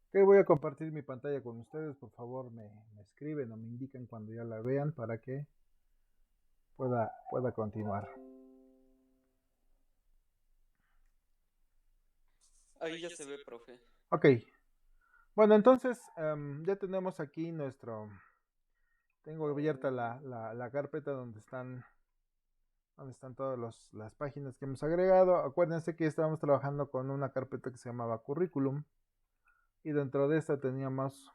Ok, voy a compartir mi pantalla con ustedes. Por favor, me escriben o me indican cuando ya la vean para que pueda continuar. Ahí ya se ve, profe. Ok, bueno, entonces ya tenemos aquí tengo abierta la carpeta donde están todas las páginas que hemos agregado. Acuérdense que estábamos trabajando con una carpeta que se llamaba currículum y dentro de esta teníamos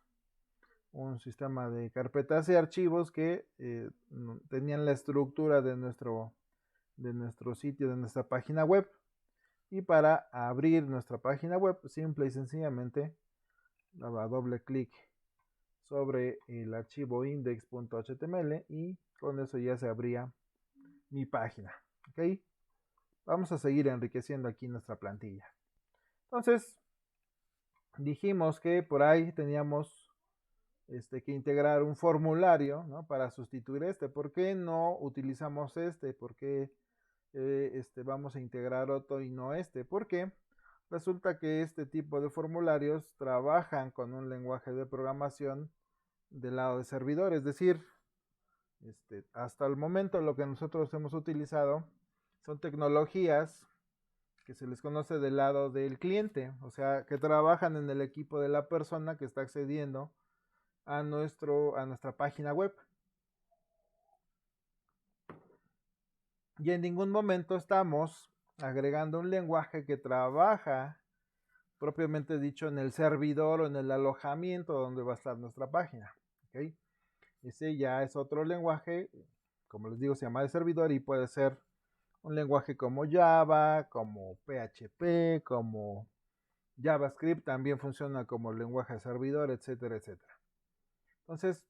un sistema de carpetas y archivos que tenían la estructura de nuestro sitio, de nuestra página web. Y para abrir nuestra página web, simple y sencillamente daba doble clic sobre el archivo index.html y con eso ya se abría mi página. ¿Ok? Vamos a seguir enriqueciendo aquí nuestra plantilla. Entonces, dijimos que por ahí teníamos que integrar un formulario, ¿no? Para sustituir este. ¿Por qué no utilizamos este? ¿Por qué vamos a integrar otro y no este? Porque resulta que este tipo de formularios trabajan con un lenguaje de programación del lado de servidor, es decir, hasta el momento lo que nosotros hemos utilizado son tecnologías que se les conoce del lado del cliente, o sea, que trabajan en el equipo de la persona que está accediendo a nuestra página web. Y en ningún momento estamos agregando un lenguaje que trabaja propiamente dicho en el servidor o en el alojamiento donde va a estar nuestra página. ¿Okay? Ese ya es otro lenguaje, como les digo, se llama de servidor y puede ser un lenguaje como Java, como PHP, como JavaScript, también funciona como lenguaje de servidor, etcétera, etcétera. Entonces,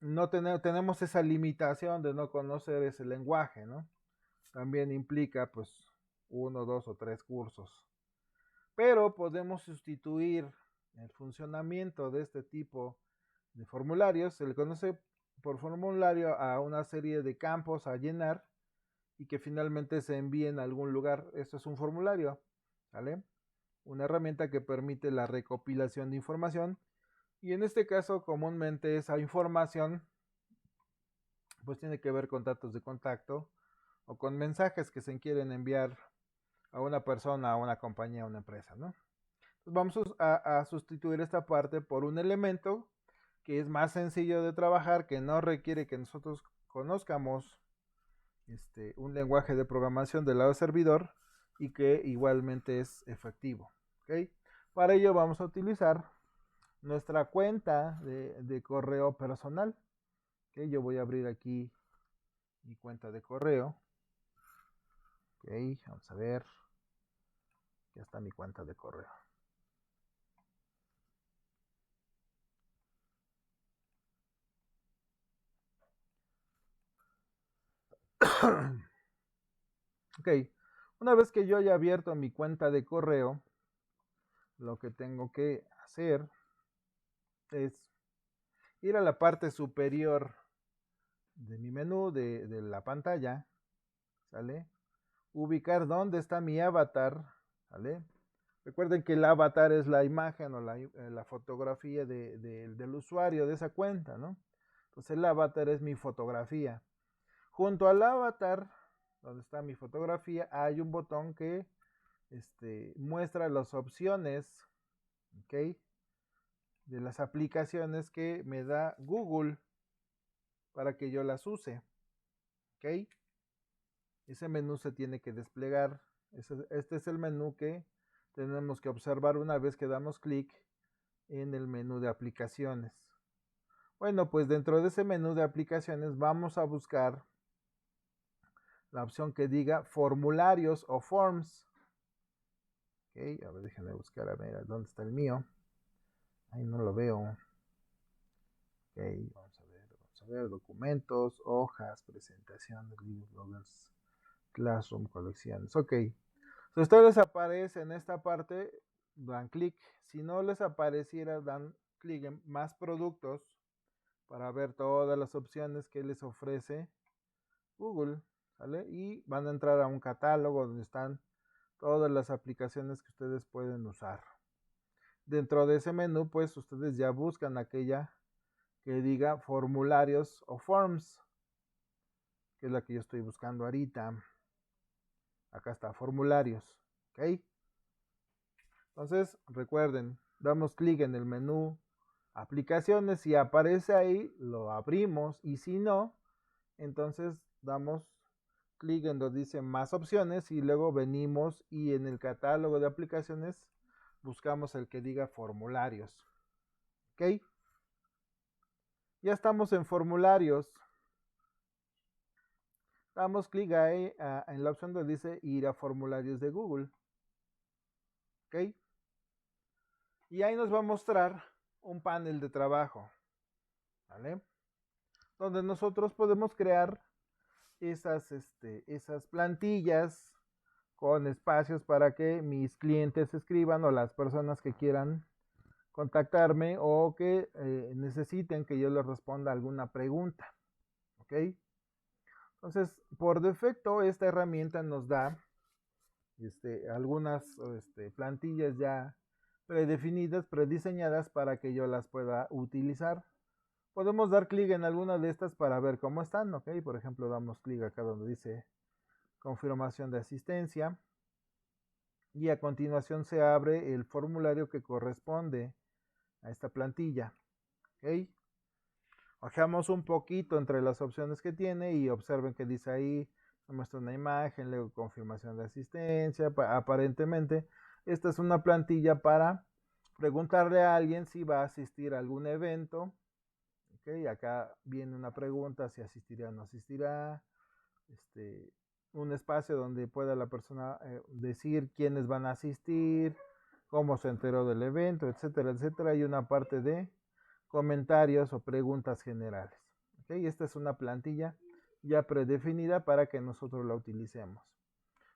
no tenemos esa limitación de no conocer ese lenguaje, ¿no? También implica, pues, uno, dos o tres cursos. Pero podemos sustituir el funcionamiento de este tipo de formularios. Se le conoce por formulario a una serie de campos a llenar y que finalmente se envíen a algún lugar. Esto es un formulario, ¿vale? Una herramienta que permite la recopilación de información y en este caso comúnmente esa información pues tiene que ver con datos de contacto o con mensajes que se quieren enviar a una persona, a una compañía, a una empresa, ¿no? Entonces vamos a sustituir esta parte por un elemento que es más sencillo de trabajar, que no requiere que nosotros conozcamos un lenguaje de programación del lado servidor y que igualmente es efectivo. ¿Okay? Para ello vamos a utilizar nuestra cuenta de correo personal. ¿Okay? Yo voy a abrir aquí mi cuenta de correo. ¿Okay? Vamos a ver. Ya está mi cuenta de correo. Ok, una vez que yo haya abierto mi cuenta de correo, lo que tengo que hacer es ir a la parte superior de mi menú de la pantalla, ¿sale? Ubicar dónde está mi avatar, ¿sale? Recuerden que el avatar es la imagen o la fotografía del usuario de esa cuenta, ¿no? Entonces el avatar es mi fotografía. Junto al avatar, donde está mi fotografía, hay un botón que muestra las opciones, ¿ok? De las aplicaciones que me da Google para que yo las use, ¿ok? Ese menú se tiene que desplegar. Este es el menú que tenemos que observar una vez que damos clic en el menú de aplicaciones. Bueno, pues dentro de ese menú de aplicaciones vamos a buscar la opción que diga formularios o forms. Ok, a ver, déjenme buscar a ver dónde está el mío. Ahí no lo veo. Ok, vamos a ver, documentos, hojas, presentaciones, libros, bloggers, classroom, colecciones. Ok, si a ustedes les aparece en esta parte, dan clic. Si no les apareciera, dan clic en más productos para ver todas las opciones que les ofrece Google, ¿sale? Y van a entrar a un catálogo donde están todas las aplicaciones que ustedes pueden usar, dentro de ese menú, pues ustedes ya buscan aquella que diga formularios o forms, que es la que yo estoy buscando ahorita. Acá está, formularios, ¿ok? Entonces, recuerden, damos clic en el menú aplicaciones, si aparece ahí, lo abrimos, y si no, entonces damos clic en donde dice más opciones y luego venimos y en el catálogo de aplicaciones buscamos el que diga formularios, ¿ok? Ya estamos en formularios. Damos clic ahí en la opción donde dice ir a formularios de Google, ¿ok? Y ahí nos va a mostrar un panel de trabajo, ¿vale? Donde nosotros podemos crear esas plantillas con espacios para que mis clientes escriban o las personas que quieran contactarme o que necesiten que yo les responda alguna pregunta, ¿ok? Entonces, por defecto, esta herramienta nos da algunas plantillas ya predefinidas, prediseñadas para que yo las pueda utilizar. Podemos dar clic en alguna de estas para ver cómo están, ¿ok? Por ejemplo, damos clic acá donde dice confirmación de asistencia y a continuación se abre el formulario que corresponde a esta plantilla, ¿ok? Bajamos un poquito entre las opciones que tiene y observen que dice ahí, me muestra una imagen, luego confirmación de asistencia. Aparentemente, esta es una plantilla para preguntarle a alguien si va a asistir a algún evento. Okay, acá viene una pregunta si asistirá o no asistirá. Un espacio donde pueda la persona decir quiénes van a asistir, cómo se enteró del evento, etcétera, etcétera. Y una parte de comentarios o preguntas generales. ¿Okay? Esta es una plantilla ya predefinida para que nosotros la utilicemos.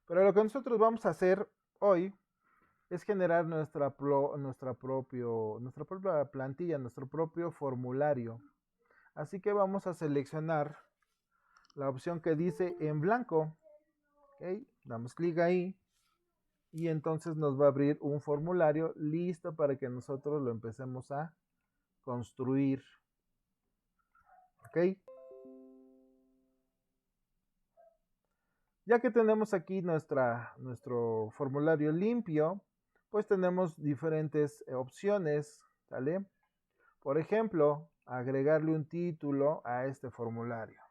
Pero lo que nosotros vamos a hacer hoy es generar nuestra propia plantilla, nuestro propio formulario. Así que vamos a seleccionar la opción que dice en blanco. ¿Okay? Damos clic ahí y entonces nos va a abrir un formulario listo para que nosotros lo empecemos a construir. ¿Ok? Ya que tenemos aquí nuestro formulario limpio, pues tenemos diferentes opciones, ¿sale? Por ejemplo, agregarle un título a este formulario.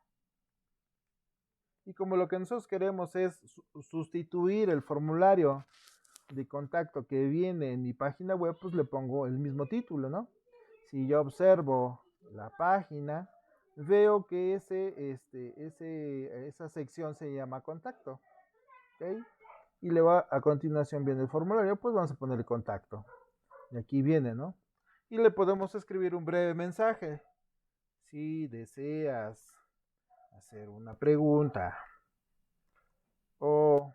Y como lo que nosotros queremos es sustituir el formulario de contacto que viene en mi página web, pues le pongo el mismo título, ¿no? Si yo observo la página, veo que esa sección se llama contacto, ¿ok? Y luego a continuación viene el formulario, pues vamos a poner el contacto. Y aquí viene, ¿no? Y le podemos escribir un breve mensaje. Si deseas hacer una pregunta o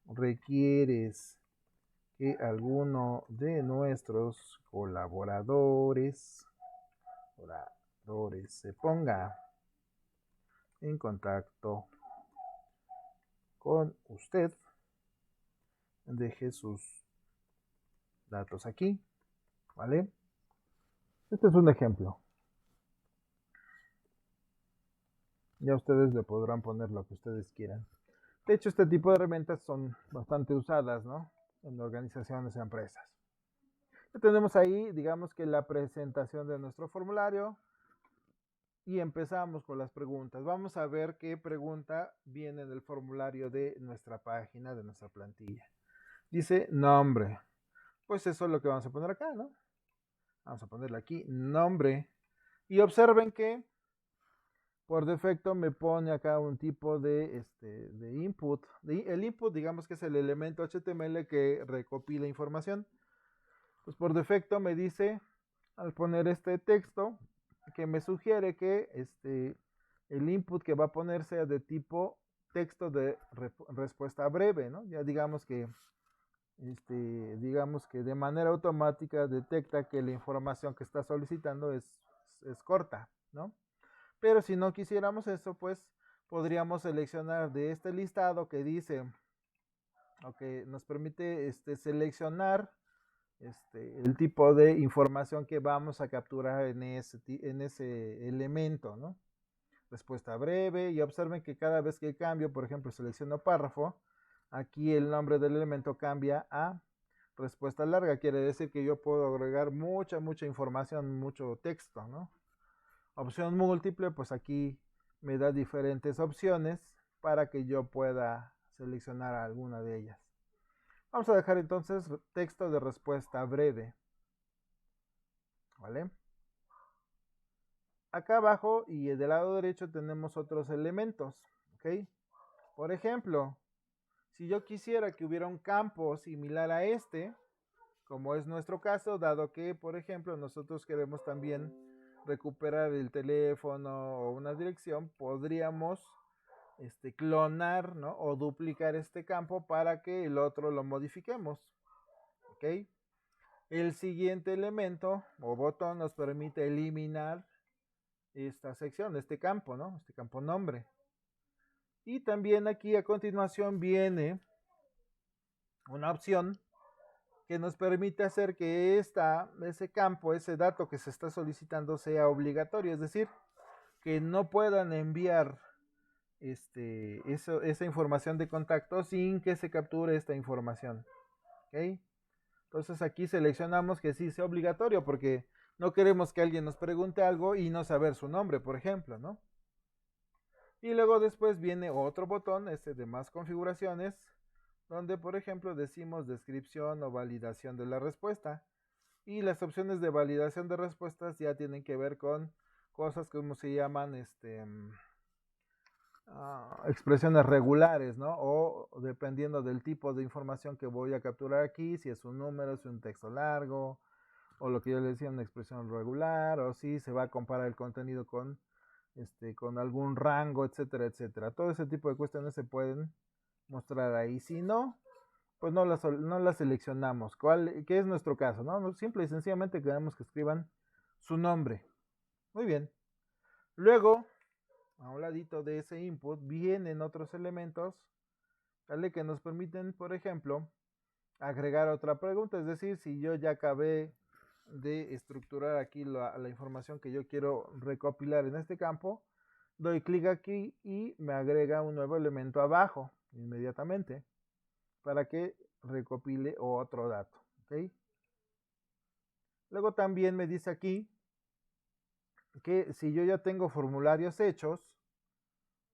requieres que alguno de nuestros colaboradores se ponga en contacto con usted, deje sus datos aquí, ¿vale? Este es un ejemplo. Ya ustedes le podrán poner lo que ustedes quieran. De hecho, este tipo de herramientas son bastante usadas, ¿no? En organizaciones y empresas. Ya tenemos ahí, digamos que la presentación de nuestro formulario y empezamos con las preguntas. Vamos a ver qué pregunta viene en el formulario de nuestra página, de nuestra plantilla. Dice nombre. Pues eso es lo que vamos a poner acá, ¿no? Vamos a ponerle aquí nombre. Y observen que por defecto me pone acá un tipo de input. El input, digamos que es el elemento HTML que recopila información. Pues por defecto me dice, al poner este texto, que me sugiere que el input que va a poner sea de tipo texto de respuesta breve, ¿no? Ya digamos que de manera automática detecta que la información que está solicitando es corta, ¿no? Pero si no quisiéramos eso, pues podríamos seleccionar de este listado que dice nos permite seleccionar el tipo de información que vamos a capturar en ese elemento, ¿no? Respuesta breve, y observen que cada vez que cambio, por ejemplo, selecciono párrafo, aquí el nombre del elemento cambia a respuesta larga. Quiere decir que yo puedo agregar mucha información, mucho texto, ¿no? Opción múltiple, pues aquí me da diferentes opciones para que yo pueda seleccionar alguna de ellas. Vamos a dejar entonces texto de respuesta breve, ¿vale? Acá abajo y del lado derecho tenemos otros elementos, ¿ok? Por ejemplo, si yo quisiera que hubiera un campo similar a este, como es nuestro caso, dado que, por ejemplo, nosotros queremos también recuperar el teléfono o una dirección, podríamos clonar, ¿no? O duplicar este campo para que el otro lo modifiquemos, ¿ok? El siguiente elemento o botón nos permite eliminar esta sección, este campo, ¿no? Este campo nombre. Y también aquí a continuación viene una opción que nos permite hacer que ese campo, ese dato que se está solicitando sea obligatorio, es decir, que no puedan enviar esa información de contacto sin que se capture esta información. ¿Ok? Entonces aquí seleccionamos que sí sea obligatorio porque no queremos que alguien nos pregunte algo y no saber su nombre, por ejemplo, ¿no? Y luego después viene otro botón, de más configuraciones, donde por ejemplo decimos descripción o validación de la respuesta. Y las opciones de validación de respuestas ya tienen que ver con cosas como se llaman expresiones regulares, ¿no? O dependiendo del tipo de información que voy a capturar aquí, si es un número, si es un texto largo, o lo que yo le decía, una expresión regular, o si se va a comparar el contenido con algún rango, etcétera, etcétera. Todo ese tipo de cuestiones se pueden mostrar ahí. Si no, pues no las seleccionamos. ¿Qué es nuestro caso? ¿No? Simple y sencillamente queremos que escriban su nombre. Muy bien. Luego, a un ladito de ese input vienen otros elementos, ¿vale? Que nos permiten, por ejemplo, agregar otra pregunta. Es decir, si yo ya acabé de estructurar aquí la información que yo quiero recopilar en este campo, doy clic aquí y me agrega un nuevo elemento abajo inmediatamente para que recopile otro dato, ¿ok? Luego también me dice aquí que si yo ya tengo formularios hechos,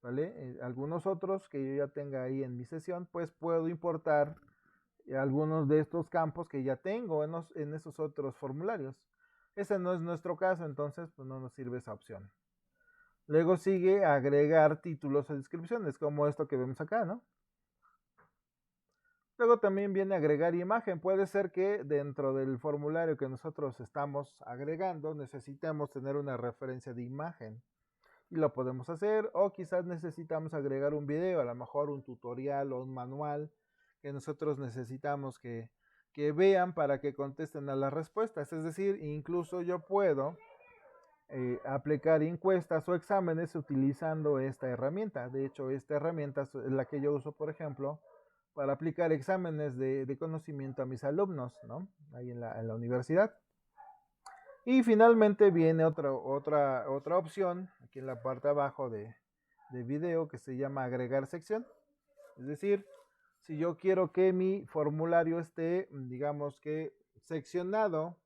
¿vale? Algunos otros que yo ya tenga ahí en mi sesión, pues puedo importar algunos de estos campos que ya tengo en esos otros formularios. Ese no es nuestro caso, entonces pues no nos sirve esa opción. Luego sigue agregar títulos o descripciones, como esto que vemos acá, ¿no? Luego también viene agregar imagen. Puede ser que dentro del formulario que nosotros estamos agregando necesitemos tener una referencia de imagen. Y lo podemos hacer, o quizás necesitamos agregar un video, a lo mejor un tutorial o un manual que nosotros necesitamos que vean para que contesten a las respuestas. Es decir, incluso yo puedo aplicar encuestas o exámenes utilizando esta herramienta. De hecho, esta herramienta es la que yo uso, por ejemplo, para aplicar exámenes de conocimiento a mis alumnos, ¿no? Ahí en la universidad. Y finalmente viene otra opción, aquí en la parte de abajo de video, que se llama agregar sección. Es decir, si yo quiero que mi formulario esté, digamos que, seccionado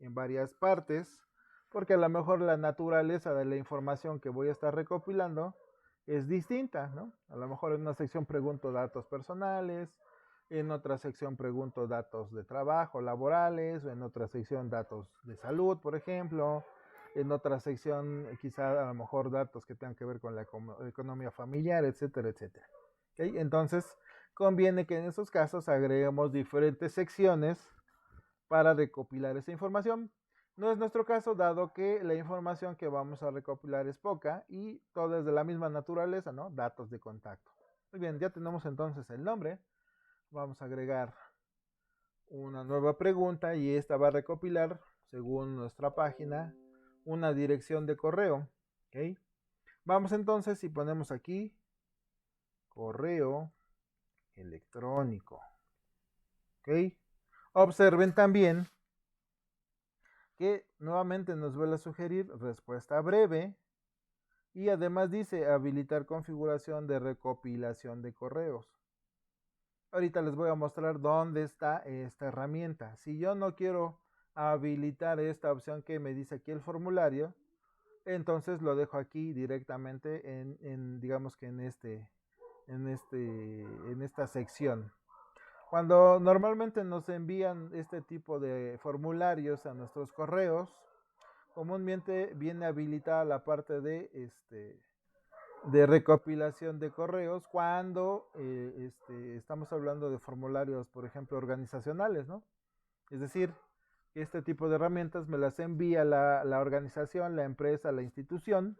en varias partes, porque a lo mejor la naturaleza de la información que voy a estar recopilando es distinta, ¿no? A lo mejor en una sección pregunto datos personales, en otra sección pregunto datos de trabajo, laborales, o en otra sección datos de salud, por ejemplo, en otra sección quizá a lo mejor datos que tengan que ver con la economía familiar, etcétera, etcétera. ¿Okay? Entonces, conviene que en esos casos agreguemos diferentes secciones para recopilar esa información. No es nuestro caso, dado que la información que vamos a recopilar es poca y todo es de la misma naturaleza, ¿no? Datos de contacto. Muy bien, ya tenemos entonces el nombre. Vamos a agregar una nueva pregunta y esta va a recopilar, según nuestra página, una dirección de correo. ¿Okay? Vamos entonces y ponemos aquí correo. ¿Ok? electrónico. ¿Ok? Observen también que nuevamente nos vuelve a sugerir respuesta breve y además dice habilitar configuración de recopilación de correos. Ahorita les voy a mostrar dónde está esta herramienta. Si yo no quiero habilitar esta opción que me dice aquí el formulario, entonces lo dejo aquí directamente digamos que en esta sección. Cuando normalmente nos envían este tipo de formularios a nuestros correos, comúnmente viene habilitada la parte de recopilación de correos cuando estamos hablando de formularios, por ejemplo, organizacionales, ¿no? Es decir, que este tipo de herramientas me las envía la organización, la empresa, la institución,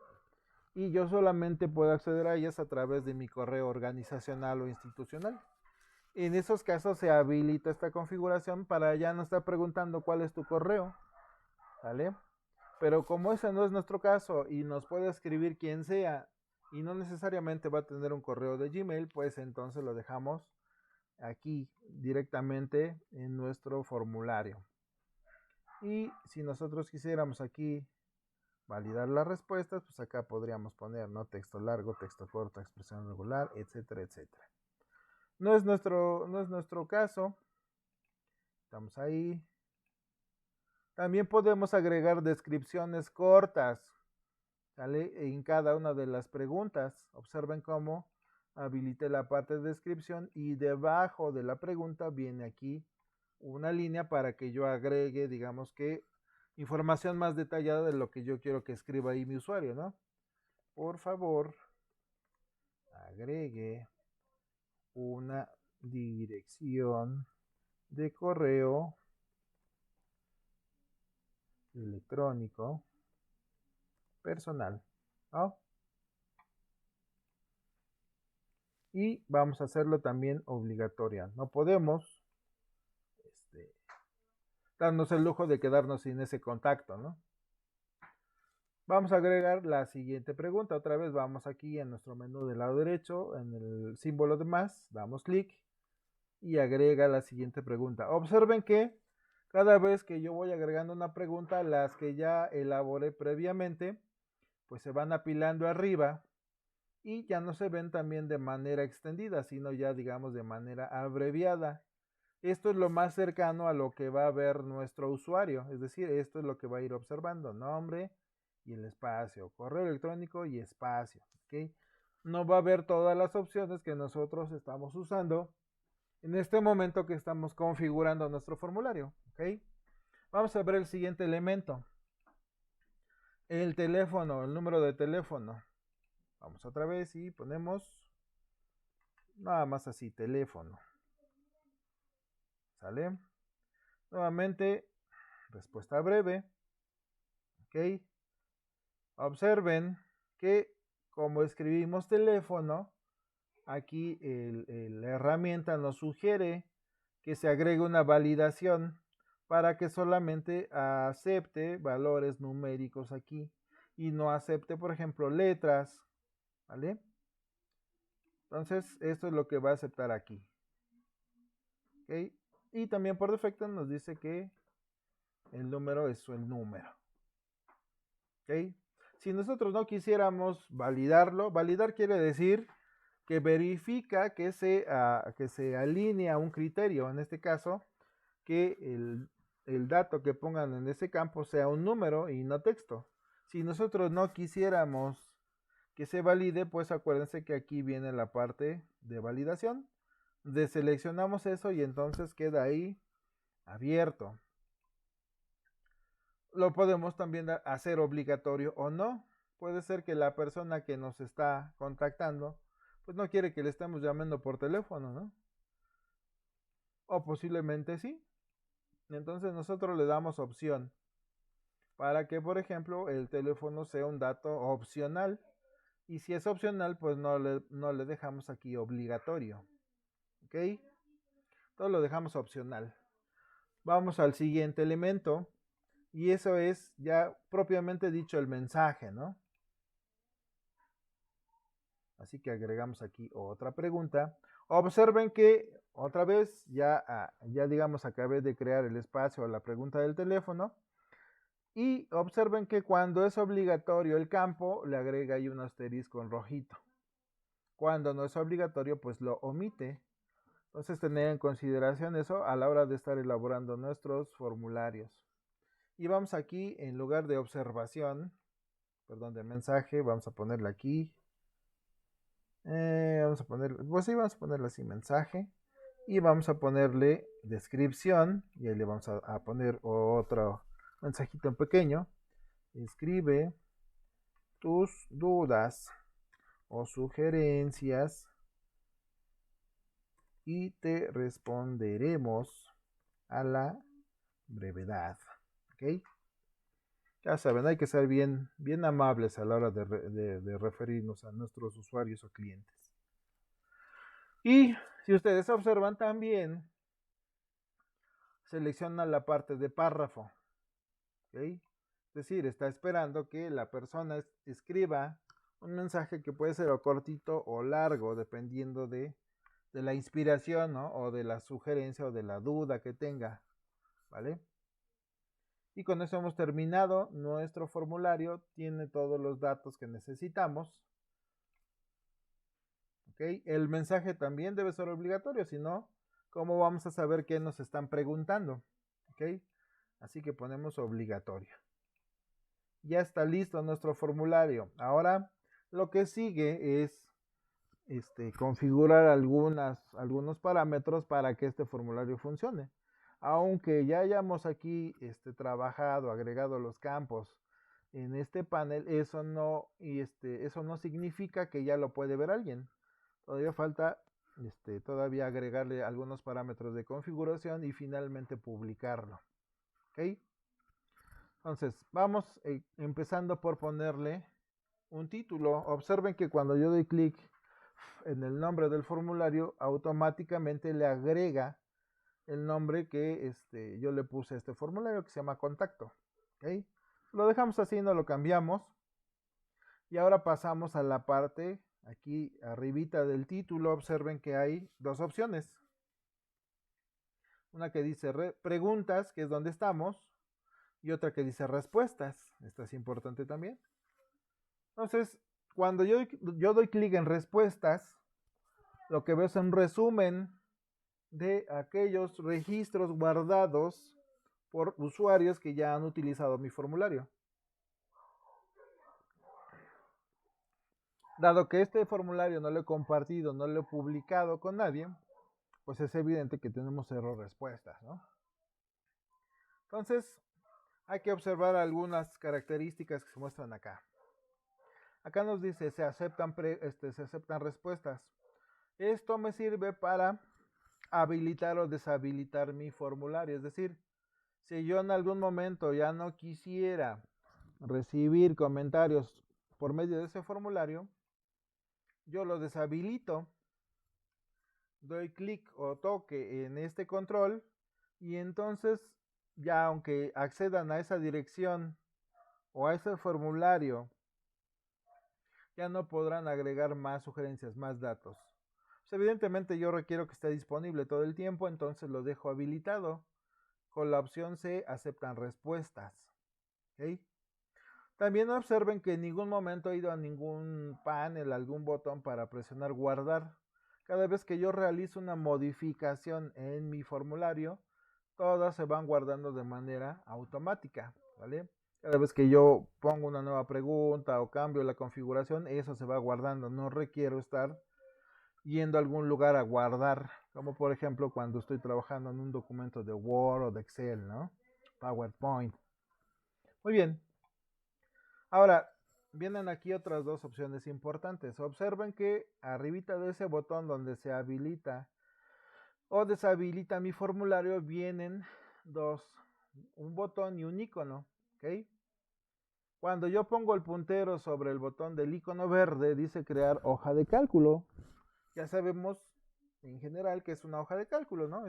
y yo solamente puedo acceder a ellas a través de mi correo organizacional o institucional. En esos casos se habilita esta configuración para ya no estar preguntando cuál es tu correo, ¿vale? Pero como ese no es nuestro caso y nos puede escribir quien sea y no necesariamente va a tener un correo de Gmail, pues entonces lo dejamos aquí directamente en nuestro formulario. Y si nosotros quisiéramos aquí validar las respuestas, pues acá podríamos poner, ¿no? Texto largo, texto corto, expresión regular, etcétera, etcétera. No es nuestro caso. Estamos ahí. También podemos agregar descripciones cortas, ¿sale? En cada una de las preguntas. Observen cómo habilité la parte de descripción y debajo de la pregunta viene aquí una línea para que yo agregue, digamos que, información más detallada de lo que yo quiero que escriba ahí mi usuario, ¿no? Por favor, agregue una dirección de correo electrónico personal, ¿no? Y vamos a hacerlo también obligatoria. No podemos darnos el lujo de quedarnos sin ese contacto, ¿no? Vamos a agregar la siguiente pregunta. Otra vez vamos aquí en nuestro menú del lado derecho, en el símbolo de más, damos clic y agrega la siguiente pregunta. Observen que cada vez que yo voy agregando una pregunta, las que ya elaboré previamente, pues se van apilando arriba y ya no se ven también de manera extendida, sino ya digamos de manera abreviada. Esto es lo más cercano a lo que va a ver nuestro usuario, es decir, esto es lo que va a ir observando, nombre y el espacio, correo electrónico y espacio, ¿ok? No va a ver todas las opciones que nosotros estamos usando en este momento que estamos configurando nuestro formulario, ¿ok? Vamos a ver el siguiente elemento, el teléfono, el número de teléfono. Vamos otra vez y ponemos nada más así, teléfono. ¿Sale? Nuevamente, respuesta breve. ¿Ok? Observen que como escribimos teléfono, aquí la herramienta nos sugiere que se agregue una validación para que solamente acepte valores numéricos aquí y no acepte, por ejemplo, letras. ¿Vale? Entonces, esto es lo que va a aceptar aquí. ¿Ok? Y también por defecto nos dice que el número es el número. ¿Ok? Si nosotros no quisiéramos validarlo, validar quiere decir que verifica que se alinea a un criterio, en este caso, que el dato que pongan en ese campo sea un número y no texto. Si nosotros no quisiéramos que se valide, pues acuérdense que aquí viene la parte de validación. Deseleccionamos eso y entonces queda ahí abierto. Lo podemos también hacer obligatorio o no. Puede ser que la persona que nos está contactando pues no quiere que le estemos llamando por teléfono, ¿no? O posiblemente sí. Entonces nosotros le damos opción para que, por ejemplo, el teléfono sea un dato opcional. Y si es opcional, pues no le dejamos aquí obligatorio. ¿Ok? Todo lo dejamos opcional. Vamos al siguiente elemento. Y eso es ya propiamente dicho el mensaje, ¿no? Así que agregamos aquí otra pregunta. Observen que otra vez ya digamos acabé de crear el espacio a la pregunta del teléfono. Y observen que cuando es obligatorio el campo, le agrega ahí un asterisco en rojito. Cuando no es obligatorio, pues lo omite. Entonces, tener en consideración eso a la hora de estar elaborando nuestros formularios. Y vamos aquí, en lugar de observación, perdón, de mensaje, vamos a ponerle aquí. Vamos a ponerle así mensaje. Y vamos a ponerle descripción. Y ahí le vamos a poner otro mensajito en pequeño. Escribe tus dudas o sugerencias y te responderemos a la brevedad. ¿Ok? Ya saben, hay que ser bien amables a la hora de referirnos a nuestros usuarios o clientes. Y si ustedes observan también, selecciona la parte de párrafo. ¿Ok? Es decir, está esperando que la persona escriba un mensaje que puede ser o cortito o largo, dependiendo de la inspiración, ¿no? O de la sugerencia o de la duda que tenga, ¿vale? Y con eso hemos terminado. Nuestro formulario tiene todos los datos que necesitamos. ¿Ok? El mensaje también debe ser obligatorio, si no, ¿cómo vamos a saber qué nos están preguntando? ¿Ok? Así que ponemos obligatorio. Ya está listo nuestro formulario. Ahora lo que sigue es configurar algunos parámetros para que este formulario funcione. Aunque ya hayamos aquí trabajado, agregado los campos en este panel, eso no significa que ya lo puede ver alguien. Todavía falta todavía agregarle algunos parámetros de configuración y finalmente publicarlo. ¿Ok? Entonces, vamos empezando por ponerle un título. Observen que cuando yo doy clic en el nombre del formulario, automáticamente le agrega el nombre que yo le puse a este formulario, que se llama contacto. ¿Okay? Lo dejamos así, no lo cambiamos. Y ahora pasamos a la parte, aquí arribita del título, observen que hay dos opciones. Una que dice preguntas, que es donde estamos, y otra que dice respuestas. Esta es importante también. Entonces, cuando yo doy clic en respuestas, lo que veo es un resumen de aquellos registros guardados por usuarios que ya han utilizado mi formulario. Dado que este formulario no lo he compartido, no lo he publicado con nadie, pues es evidente que tenemos error respuestas, ¿no? Entonces, hay que observar algunas características que se muestran acá. Acá nos dice, se aceptan respuestas. Esto me sirve para habilitar o deshabilitar mi formulario. Es decir, si yo en algún momento ya no quisiera recibir comentarios por medio de ese formulario, yo lo deshabilito, doy clic o toque en este control y entonces ya aunque accedan a esa dirección o a ese formulario, ya no podrán agregar más sugerencias, más datos. Pues evidentemente yo requiero que esté disponible todo el tiempo, entonces lo dejo habilitado. Con la opción C aceptan respuestas. ¿Okay? También observen que en ningún momento he ido a ningún panel, algún botón para presionar guardar. Cada vez que yo realizo una modificación en mi formulario, todas se van guardando de manera automática, ¿vale? Cada vez que yo pongo una nueva pregunta o cambio la configuración, eso se va guardando. No requiero estar yendo a algún lugar a guardar, como por ejemplo cuando estoy trabajando en un documento de Word o de Excel, ¿no? PowerPoint. Muy bien. Ahora, vienen aquí otras dos opciones importantes. Observen que arribita de ese botón donde se habilita o deshabilita mi formulario vienen un botón y un icono, ¿ok? Cuando yo pongo el puntero sobre el botón del icono verde, dice crear hoja de cálculo. Ya sabemos en general que es una hoja de cálculo, ¿no?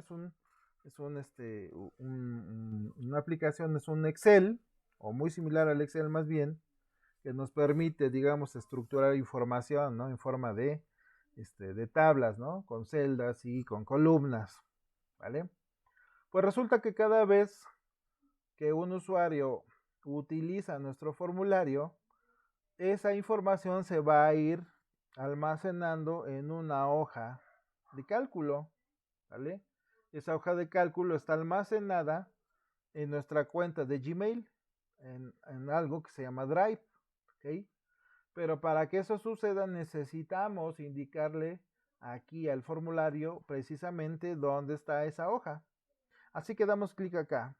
Una aplicación, es un Excel, o muy similar al Excel más bien, que nos permite, digamos, estructurar información, ¿no? En forma de tablas, ¿no? Con celdas y con columnas, ¿vale? Pues resulta que cada vez que un usuario utiliza nuestro formulario, esa información se va a ir almacenando en una hoja de cálculo, ¿vale? Esa hoja de cálculo está almacenada en nuestra cuenta de Gmail, en algo que se llama Drive, ¿ok? Pero para que eso suceda necesitamos indicarle aquí al formulario precisamente dónde está esa hoja. Así que damos clic acá.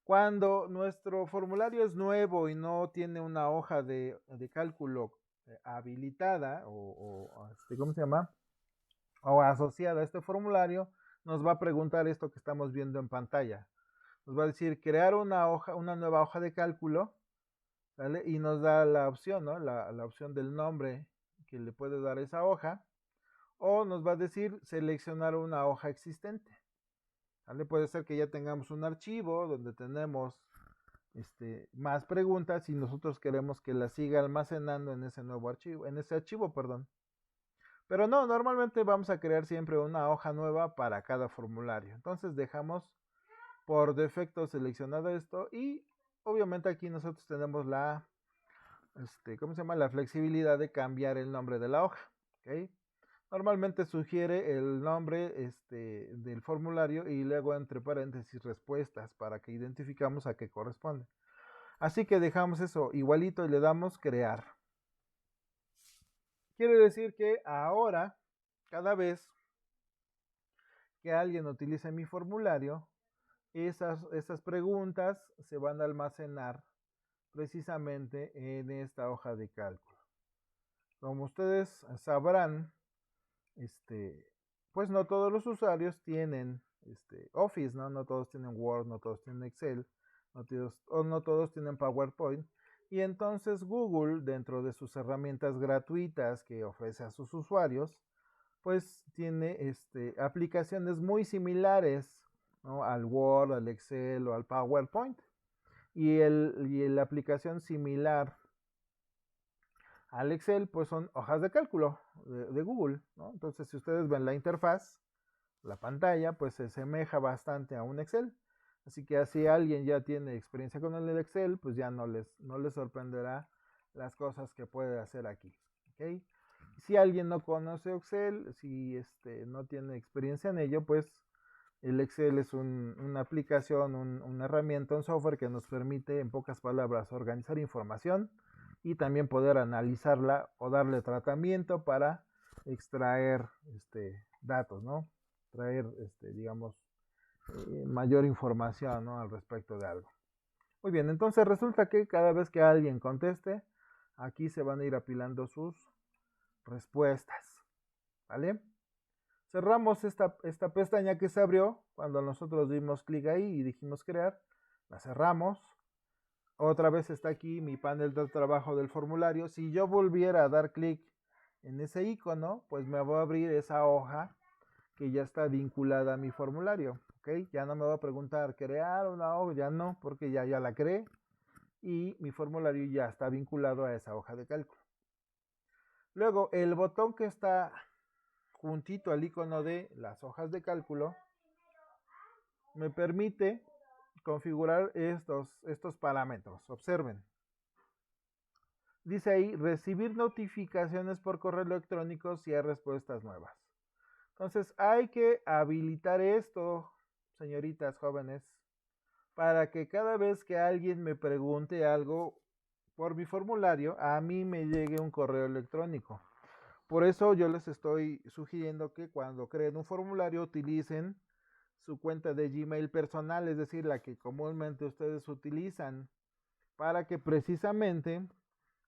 Cuando nuestro formulario es nuevo y no tiene una hoja de cálculo habilitada ¿cómo se llama? O asociada a este formulario, nos va a preguntar esto que estamos viendo en pantalla. Nos va a decir crear una nueva hoja de cálculo, ¿vale? Y nos da la opción, ¿no? La opción del nombre que le puede dar esa hoja, o nos va a decir seleccionar una hoja existente, ¿vale? Puede ser que ya tengamos un archivo donde tenemos más preguntas y nosotros queremos que las siga almacenando en ese nuevo archivo, perdón. Pero no, normalmente vamos a crear siempre una hoja nueva para cada formulario. Entonces dejamos por defecto seleccionado esto y obviamente aquí nosotros tenemos ¿cómo se llama? La flexibilidad de cambiar el nombre de la hoja, ¿ok? Normalmente sugiere el nombre del formulario y luego entre paréntesis respuestas para que identificamos a qué corresponde. Así que dejamos eso igualito y le damos crear. Quiere decir que ahora, cada vez que alguien utilice mi formulario, esas preguntas se van a almacenar precisamente en esta hoja de cálculo. Como ustedes sabrán, pues no todos los usuarios tienen Office, ¿no? No todos tienen Word, no todos tienen Excel, no todos tienen PowerPoint. Y entonces Google, dentro de sus herramientas gratuitas que ofrece a sus usuarios, pues tiene aplicaciones muy similares, ¿no? Al Word, al Excel o al PowerPoint. Y la aplicación similar al Excel, pues son hojas de cálculo de Google, ¿no? Entonces, si ustedes ven la interfaz, la pantalla, pues se asemeja bastante a un Excel. Así que si alguien ya tiene experiencia con el Excel, pues ya no les sorprenderá las cosas que puede hacer aquí, ¿ok? Si alguien no conoce Excel, si no tiene experiencia en ello, pues el Excel es una aplicación, una herramienta, un software que nos permite, en pocas palabras, organizar información y también poder analizarla o darle tratamiento para extraer datos, ¿no? Traer, digamos, mayor información, ¿no? Al respecto de algo. Muy bien, entonces resulta que cada vez que alguien conteste, aquí se van a ir apilando sus respuestas, ¿vale? Cerramos esta pestaña que se abrió cuando nosotros dimos clic ahí y dijimos crear. La cerramos. Otra vez está aquí mi panel de trabajo del formulario. Si yo volviera a dar clic en ese icono, pues me va a abrir esa hoja que ya está vinculada a mi formulario. ¿Ok? Ya no me va a preguntar crear una hoja, ya no, porque ya la creé y mi formulario ya está vinculado a esa hoja de cálculo. Luego, el botón que está juntito al icono de las hojas de cálculo me permite configurar estos parámetros. Observen. Dice ahí, recibir notificaciones por correo electrónico si hay respuestas nuevas. Entonces hay que habilitar esto, señoritas jóvenes, para que cada vez que alguien me pregunte algo por mi formulario, a mí me llegue un correo electrónico. Por eso yo les estoy sugiriendo que cuando creen un formulario utilicen su cuenta de Gmail personal, es decir, la que comúnmente ustedes utilizan, para que precisamente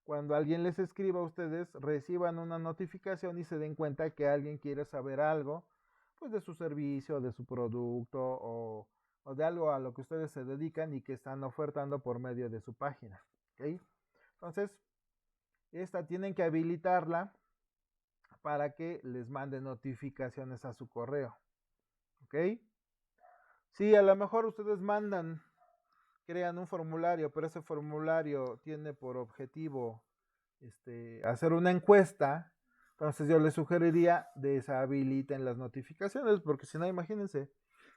cuando alguien les escriba a ustedes reciban una notificación y se den cuenta que alguien quiere saber algo, pues de su servicio, de su producto o de algo a lo que ustedes se dedican y que están ofertando por medio de su página. ¿Ok? Entonces, esta tienen que habilitarla para que les mande notificaciones a su correo. ¿Ok? Si a lo mejor ustedes mandan crean un formulario, pero ese formulario tiene por objetivo hacer una encuesta, entonces yo les sugeriría deshabiliten las notificaciones, porque si no, imagínense,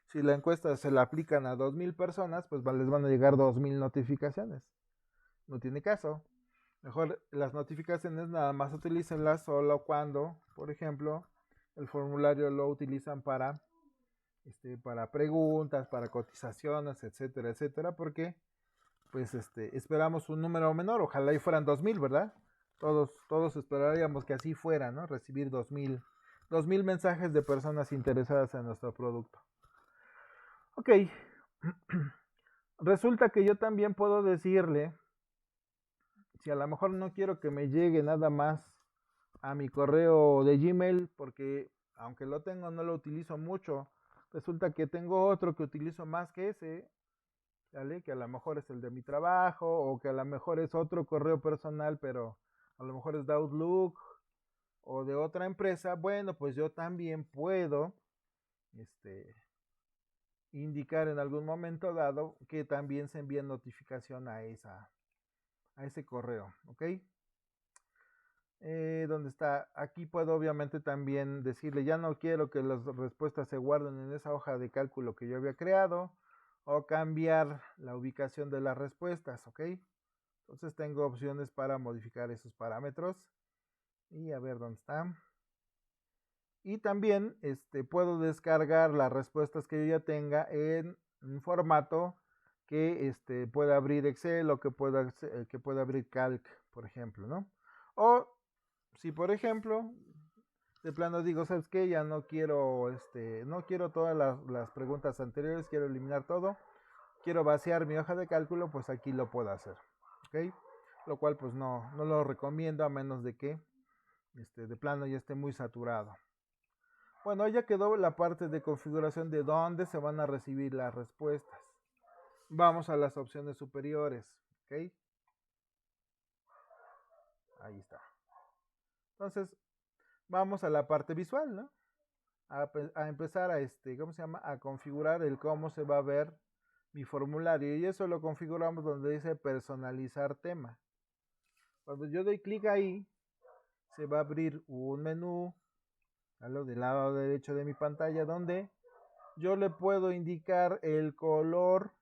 si la encuesta se la aplican a 2000 personas, pues les van a llegar 2000 notificaciones. No tiene caso. Mejor las notificaciones nada más utilícenlas solo cuando, por ejemplo, el formulario lo utilizan para preguntas, para cotizaciones, etcétera, etcétera, porque pues esperamos un número menor, ojalá y fueran 2000, ¿verdad? Todos esperaríamos que así fuera, ¿no? Recibir 2000 mensajes de personas interesadas en nuestro producto. Ok, resulta que yo también puedo decirle, si a lo mejor no quiero que me llegue nada más a mi correo de Gmail, porque aunque lo tengo no lo utilizo mucho, resulta que tengo otro que utilizo más que ese, ¿vale? Que a lo mejor es el de mi trabajo o que a lo mejor es otro correo personal, pero a lo mejor es de Outlook o de otra empresa. Bueno, pues yo también puedo indicar en algún momento dado que también se envía notificación a ese correo, ¿ok? ¿Dónde está? Aquí puedo obviamente también decirle, ya no quiero que las respuestas se guarden en esa hoja de cálculo que yo había creado, o cambiar la ubicación de las respuestas, ¿ok? Entonces tengo opciones para modificar esos parámetros. Y a ver dónde está. Y también puedo descargar las respuestas que yo ya tenga en un formato que pueda abrir Excel o que pueda abrir Calc, por ejemplo, ¿no? O si por ejemplo, de plano digo, ¿sabes qué? Ya no quiero, no quiero todas las preguntas anteriores, quiero eliminar todo, quiero vaciar mi hoja de cálculo, pues aquí lo puedo hacer, ¿ok? Lo cual pues no lo recomiendo a menos de que de plano ya esté muy saturado. Bueno, ya quedó la parte de configuración de dónde se van a recibir las respuestas. Vamos a las opciones superiores, ¿ok? Ahí está. Entonces, vamos a la parte visual, ¿no? A empezar ¿cómo se llama? A configurar el cómo se va a ver mi formulario. Y eso lo configuramos donde dice personalizar tema. Cuando yo doy clic ahí, se va a abrir un menú del lado derecho de mi pantalla donde yo le puedo indicar el color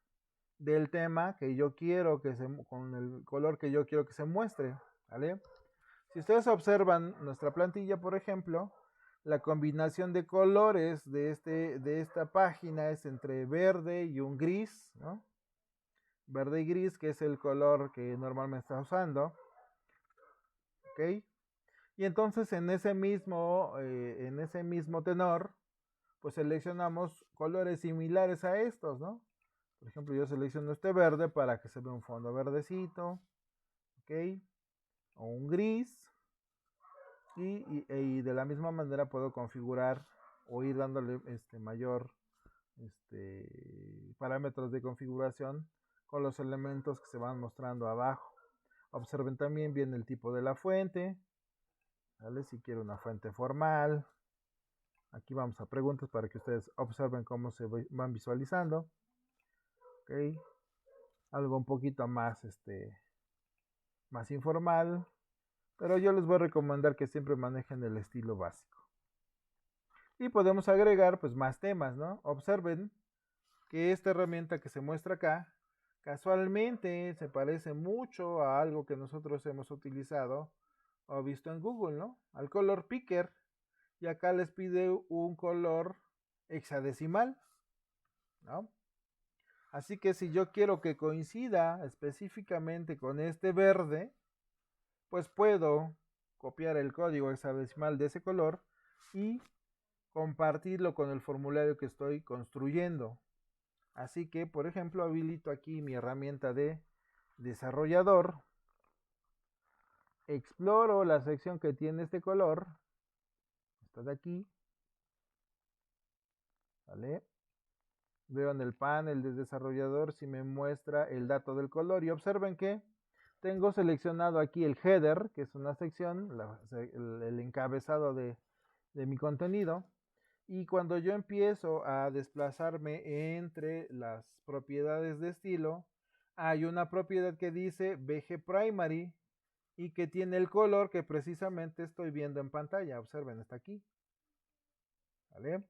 del tema que yo quiero con el color que yo quiero que se muestre, ¿vale? Si ustedes observan nuestra plantilla, por ejemplo, la combinación de colores de esta página es entre verde y un gris, ¿no? Verde y gris, que es el color que normalmente está usando, ¿ok? Y entonces en ese mismo tenor, pues seleccionamos colores similares a estos, ¿no? Por ejemplo, yo selecciono este verde para que se vea un fondo verdecito, ¿ok? O un gris. Y de la misma manera puedo configurar o ir dándole mayor parámetros de configuración con los elementos que se van mostrando abajo. Observen también bien el tipo de la fuente, ¿vale? Si quiero una fuente formal. Aquí vamos a preguntas para que ustedes observen cómo se van visualizando. Ok. Algo un poquito más, más informal. Pero yo les voy a recomendar que siempre manejen el estilo básico. Y podemos agregar pues más temas, ¿no? Observen que esta herramienta que se muestra acá, casualmente se parece mucho a algo que nosotros hemos utilizado o visto en Google, ¿no? Al color picker. Y acá les pide un color hexadecimal, ¿no? Así que si yo quiero que coincida específicamente con este verde, pues puedo copiar el código hexadecimal de ese color y compartirlo con el formulario que estoy construyendo. Así que, por ejemplo, habilito aquí mi herramienta de desarrollador, exploro la sección que tiene este color, esta de aquí, ¿vale? Veo en el panel de desarrollador si me muestra el dato del color y observen que tengo seleccionado aquí el header, que es una sección, el encabezado de mi contenido. Y cuando yo empiezo a desplazarme entre las propiedades de estilo, hay una propiedad que dice BG Primary y que tiene el color que precisamente estoy viendo en pantalla. Observen, está aquí. ¿Vale?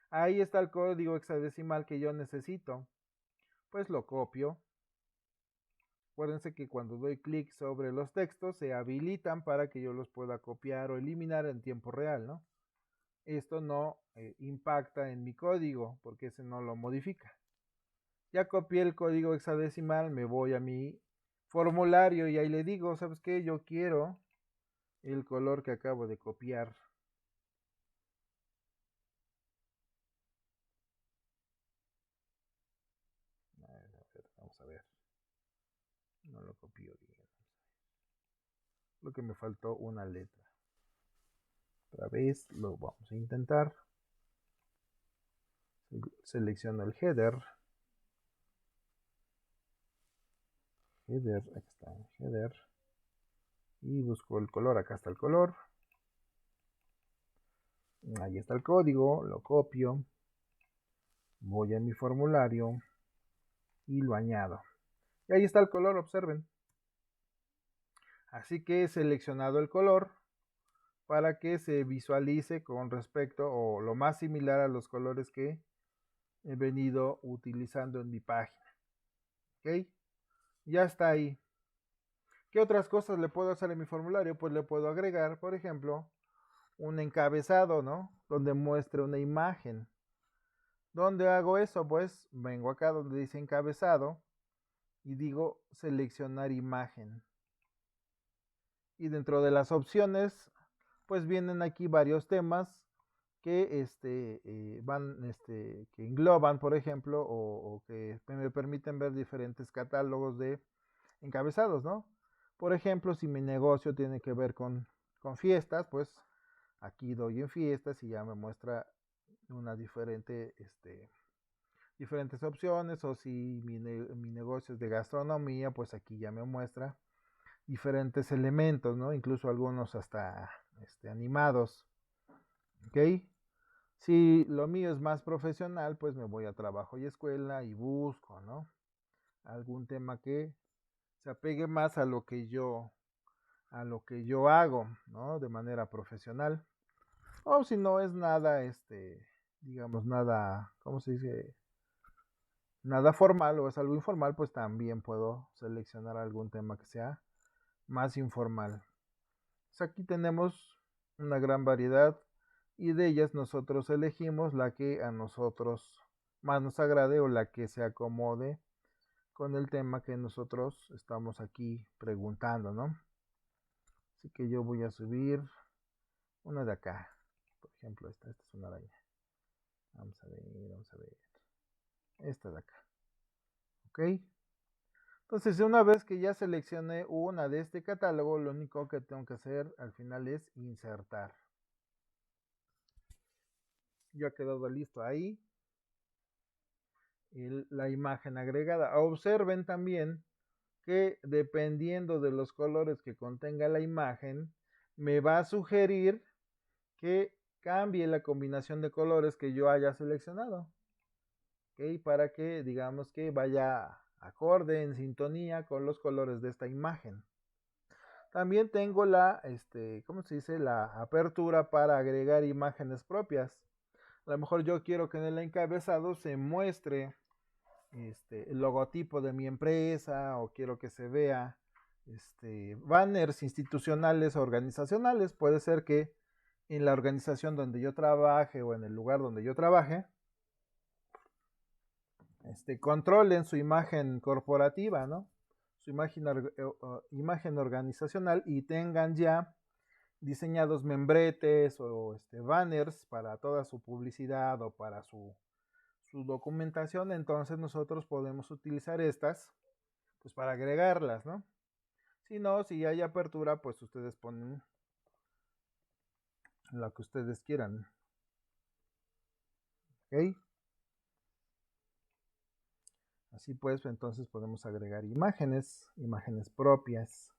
Ahí está el código hexadecimal que yo necesito. Pues lo copio. Acuérdense que cuando doy clic sobre los textos se habilitan para que yo los pueda copiar o eliminar en tiempo real, ¿no? Esto no impacta en mi código porque ese no lo modifica. Ya copié el código hexadecimal, me voy a mi formulario y ahí le digo, ¿sabes qué? Yo quiero el color que acabo de copiar. Vamos a ver. No lo copio bien. Lo que me faltó una letra. Otra vez lo vamos a intentar. Selecciono el header. Header, aquí está el header. Y busco el color, acá está el color. Ahí está el código, lo copio. Voy a mi formulario y lo añado. Y ahí está el color, observen. Así que he seleccionado el color para que se visualice con respecto o lo más similar a los colores que he venido utilizando en mi página. ¿Ok? Ya está ahí. ¿Qué otras cosas le puedo hacer en mi formulario? Pues le puedo agregar, por ejemplo, un encabezado, ¿no? Donde muestre una imagen. ¿Dónde hago eso? Pues vengo acá donde dice encabezado y digo seleccionar imagen. Y dentro de las opciones, pues vienen aquí varios temas que que engloban, por ejemplo, o que me permiten ver diferentes catálogos de encabezados, ¿no? Por ejemplo, si mi negocio tiene que ver con fiestas, pues aquí doy en fiestas y ya me muestra una diferentes opciones, o si mi negocio es de gastronomía, pues aquí ya me muestra diferentes elementos, ¿no? Incluso algunos hasta animados, ¿ok? Si lo mío es más profesional, pues me voy a trabajo y escuela y busco, ¿no? Algún tema que se apegue más a lo que yo hago, ¿no? De manera profesional. O si no es nada, digamos, nada, ¿cómo se dice? Nada formal o es algo informal, pues también puedo seleccionar algún tema que sea más informal. Pues aquí tenemos una gran variedad y de ellas nosotros elegimos la que a nosotros más nos agrade o la que se acomode con el tema que nosotros estamos aquí preguntando, ¿no? Así que yo voy a subir una de acá. Por ejemplo, esta es una araña. Vamos a ver, vamos a ver. Esta de acá. ¿Ok? Entonces, una vez que ya seleccioné una de este catálogo, lo único que tengo que hacer al final es insertar. Ya ha quedado listo ahí la imagen agregada. Observen también que dependiendo de los colores que contenga la imagen, me va a sugerir que cambie la combinación de colores que yo haya seleccionado. ¿Ok? Para que digamos que vaya acorde, en sintonía con los colores de esta imagen. También tengo ¿cómo se dice? La apertura para agregar imágenes propias. A lo mejor yo quiero que en el encabezado se muestre el logotipo de mi empresa, o quiero que se vea banners institucionales o organizacionales. Puede ser que en la organización donde yo trabaje o en el lugar donde yo trabaje controlen su imagen corporativa, ¿no? Su imagen organizacional, y tengan ya diseñados membretes o banners para toda su publicidad o para su documentación. Entonces nosotros podemos utilizar estas pues para agregarlas, ¿no? Si no, si hay apertura, pues ustedes ponen lo que ustedes quieran. ¿Ok? Así pues, entonces podemos agregar imágenes propias.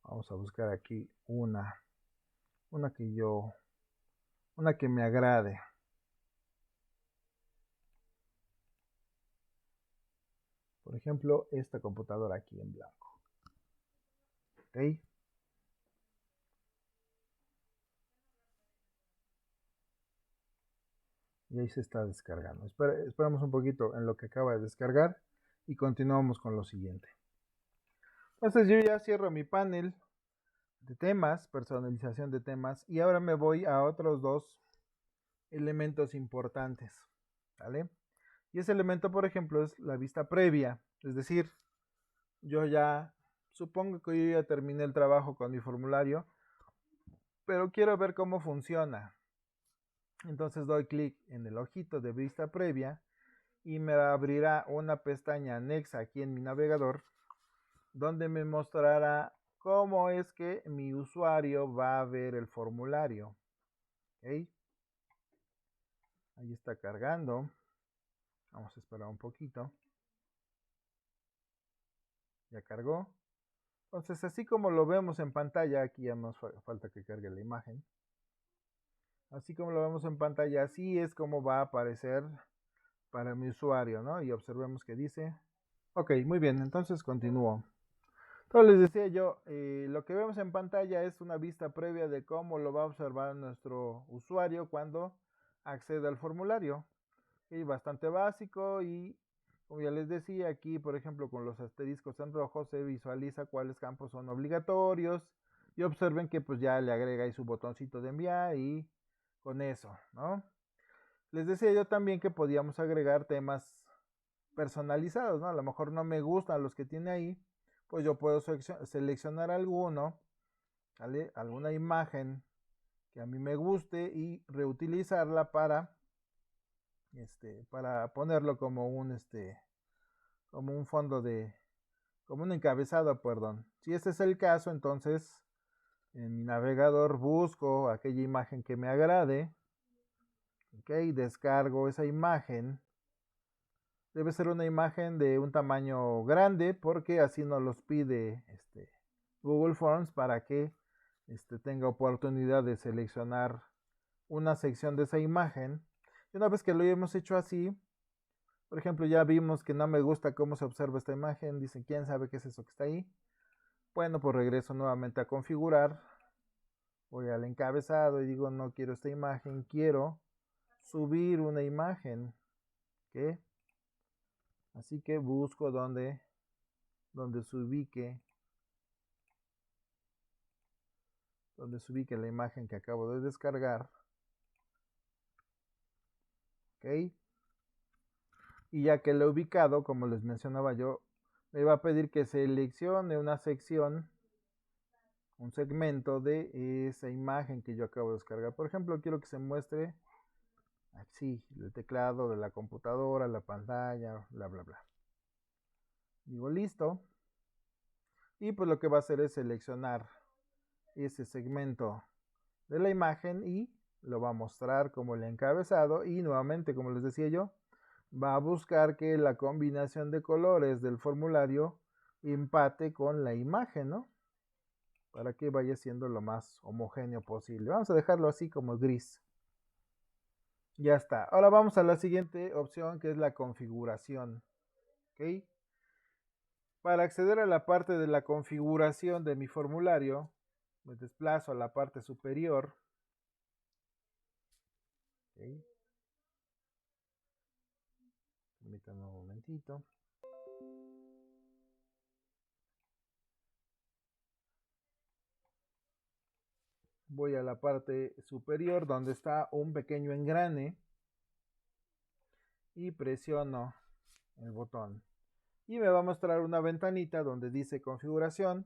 Vamos a buscar aquí una que me agrade. Por ejemplo, esta computadora aquí en blanco. ¿Ok? Y ahí se está descargando. Esperamos un poquito en lo que acaba de descargar y continuamos con lo siguiente. Entonces yo ya cierro mi panel de temas, personalización de temas, y ahora me voy a otros dos elementos importantes, ¿vale? Y ese elemento, por ejemplo, es la vista previa, es decir, yo ya supongo que yo ya terminé el trabajo con mi formulario, pero quiero ver cómo funciona. Entonces doy clic en el ojito de vista previa y me abrirá una pestaña anexa aquí en mi navegador donde me mostrará cómo es que mi usuario va a ver el formulario. ¿Ok? Ahí está cargando. Vamos a esperar un poquito. Ya cargó. Entonces, así como lo vemos en pantalla, aquí ya nos falta que cargue la imagen. Así como lo vemos en pantalla, así es como va a aparecer para mi usuario, ¿no? Y observemos que dice. Ok, muy bien, entonces continúo. Entonces les decía yo, lo que vemos en pantalla es una vista previa de cómo lo va a observar nuestro usuario cuando accede al formulario. Y bastante básico y como ya les decía aquí, por ejemplo, con los asteriscos en rojo se visualiza cuáles campos son obligatorios y observen que pues ya le agrega ahí su botoncito de enviar y con eso, ¿no? Les decía yo también que podíamos agregar temas personalizados, ¿no? A lo mejor no me gustan los que tiene ahí, pues yo puedo seleccionar alguno, ¿vale? Alguna imagen que a mí me guste y reutilizarla para ponerlo como como un fondo como un encabezado, perdón. Si ese es el caso, entonces en mi navegador busco aquella imagen que me agrade, ok, descargo esa imagen. Debe ser una imagen de un tamaño grande porque así nos los pide Google Forms para que tenga oportunidad de seleccionar una sección de esa imagen. Y una vez que lo hemos hecho así, por ejemplo, ya vimos que no me gusta cómo se observa esta imagen. Dicen, ¿quién sabe qué es eso que está ahí? Bueno, pues regreso nuevamente a configurar. Voy al encabezado y digo, no quiero esta imagen, quiero subir una imagen. ¿Ok? Así que busco donde se ubique la imagen que acabo de descargar. ¿Ok? Y ya que lo he ubicado, como les mencionaba yo, me va a pedir que seleccione una sección, un segmento de esa imagen que yo acabo de descargar. Por ejemplo, quiero que se muestre así, el teclado de la computadora, la pantalla, bla, bla, bla. Digo listo. Y pues lo que va a hacer es seleccionar ese segmento de la imagen y lo va a mostrar como el encabezado. Y nuevamente, como les decía yo, va a buscar que la combinación de colores del formulario empate con la imagen, ¿no? Para que vaya siendo lo más homogéneo posible. Vamos a dejarlo así como gris. Ya está. Ahora vamos a la siguiente opción que es la configuración. ¿Ok? Para acceder a la parte de la configuración de mi formulario, me desplazo a la parte superior. ¿Ok? Permítanme un momentito. Voy a la parte superior donde está un pequeño engrane y presiono el botón. Y me va a mostrar una ventanita donde dice configuración.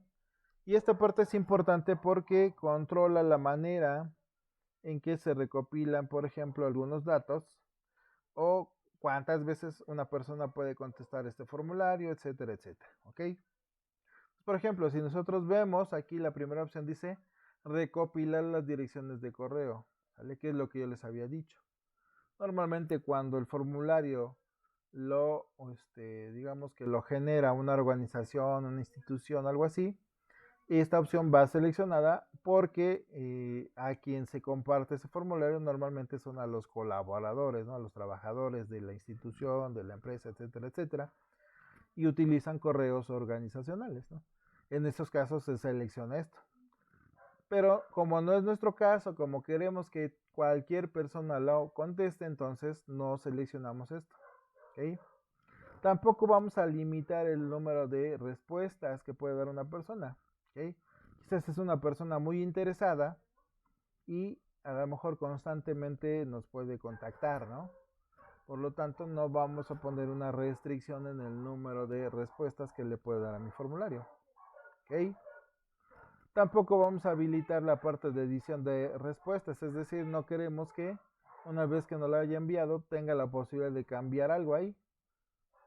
Y esta parte es importante porque controla la manera en que se recopilan, por ejemplo, algunos datos o cuántas veces una persona puede contestar este formulario, etcétera, etcétera. ¿Ok? Por ejemplo, si nosotros vemos aquí la primera opción dice recopilar las direcciones de correo, ¿vale? Que es lo que yo les había dicho. Normalmente cuando el formulario digamos que lo genera una organización, una institución, algo así, esta opción va seleccionada porque a quien se comparte ese formulario normalmente son a los colaboradores, ¿no? A los trabajadores de la institución, de la empresa, etcétera, etcétera. y utilizan correos organizacionales, ¿no? En esos casos se selecciona esto. Pero como no es nuestro caso, como queremos que cualquier persona lo conteste, entonces no seleccionamos esto. ¿Ok? Tampoco vamos a limitar el número de respuestas que puede dar una persona. ¿Ok? Quizás es una persona muy interesada y a lo mejor constantemente nos puede contactar, ¿no? Por lo tanto, no vamos a poner una restricción en el número de respuestas que le puedo dar a mi formulario. ¿Ok? Tampoco vamos a habilitar la parte de edición de respuestas, es decir, no queremos que una vez que nos la haya enviado tenga la posibilidad de cambiar algo ahí.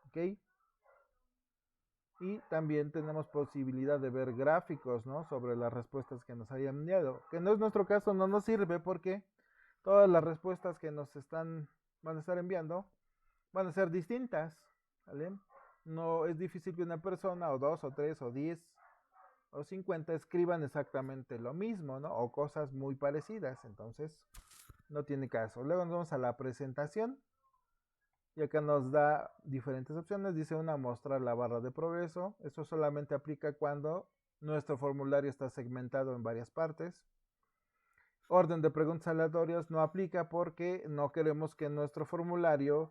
¿Ok? Y también tenemos posibilidad de ver gráficos, ¿no? Sobre las respuestas que nos hayan enviado. Que no es nuestro caso, no nos sirve porque todas las respuestas que nos van a estar enviando van a ser distintas. ¿Vale? No es difícil que una persona, o dos, o tres, o 10, o 50 escriban exactamente lo mismo, ¿no? O cosas muy parecidas. Entonces, no tiene caso. Luego nos vamos a la presentación. Y acá nos da diferentes opciones. Dice una, mostrar la barra de progreso. Esto solamente aplica cuando nuestro formulario está segmentado en varias partes. Orden de preguntas aleatorias no aplica porque no queremos que nuestro formulario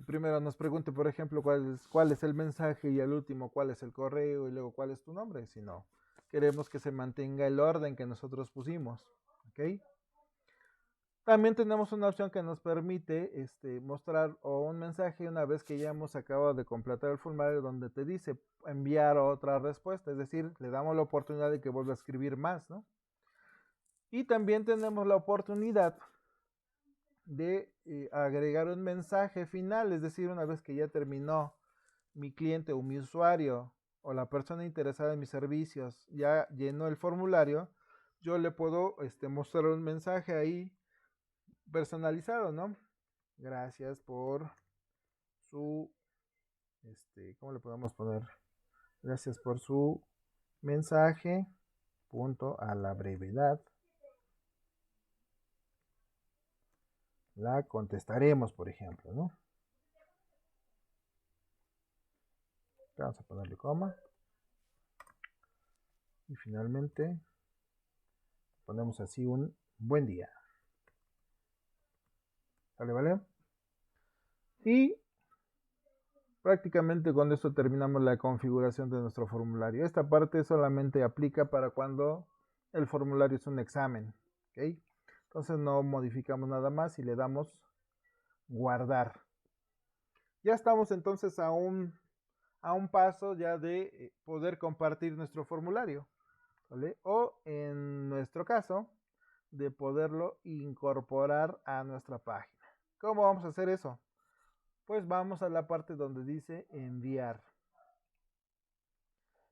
primero nos pregunte, por ejemplo, cuál es el mensaje y al último cuál es el correo y luego cuál es tu nombre, sino queremos que se mantenga el orden que nosotros pusimos. ¿Ok? También tenemos una opción que nos permite mostrar un mensaje una vez que ya hemos acabado de completar el formulario donde te dice enviar otra respuesta, es decir, le damos la oportunidad de que vuelva a escribir más, ¿no? Y también tenemos la oportunidad de agregar un mensaje final, es decir, una vez que ya terminó mi cliente o mi usuario o la persona interesada en mis servicios ya llenó el formulario, yo le puedo mostrar un mensaje ahí personalizado, ¿no? Gracias por su, ¿cómo le podemos poner? Gracias por su mensaje, punto, a la brevedad. La contestaremos, por ejemplo, ¿no? Vamos a ponerle coma. Y finalmente ponemos así un buen día. ¿Vale, vale? Y prácticamente con esto terminamos la configuración de nuestro formulario. Esta parte solamente aplica para cuando el formulario es un examen. ¿Ok? Entonces no modificamos nada más y le damos guardar. Ya estamos entonces a un paso ya de poder compartir nuestro formulario. ¿Vale? O en nuestro caso, de poderlo incorporar a nuestra página. ¿Cómo vamos a hacer eso? Pues vamos a la parte donde dice enviar.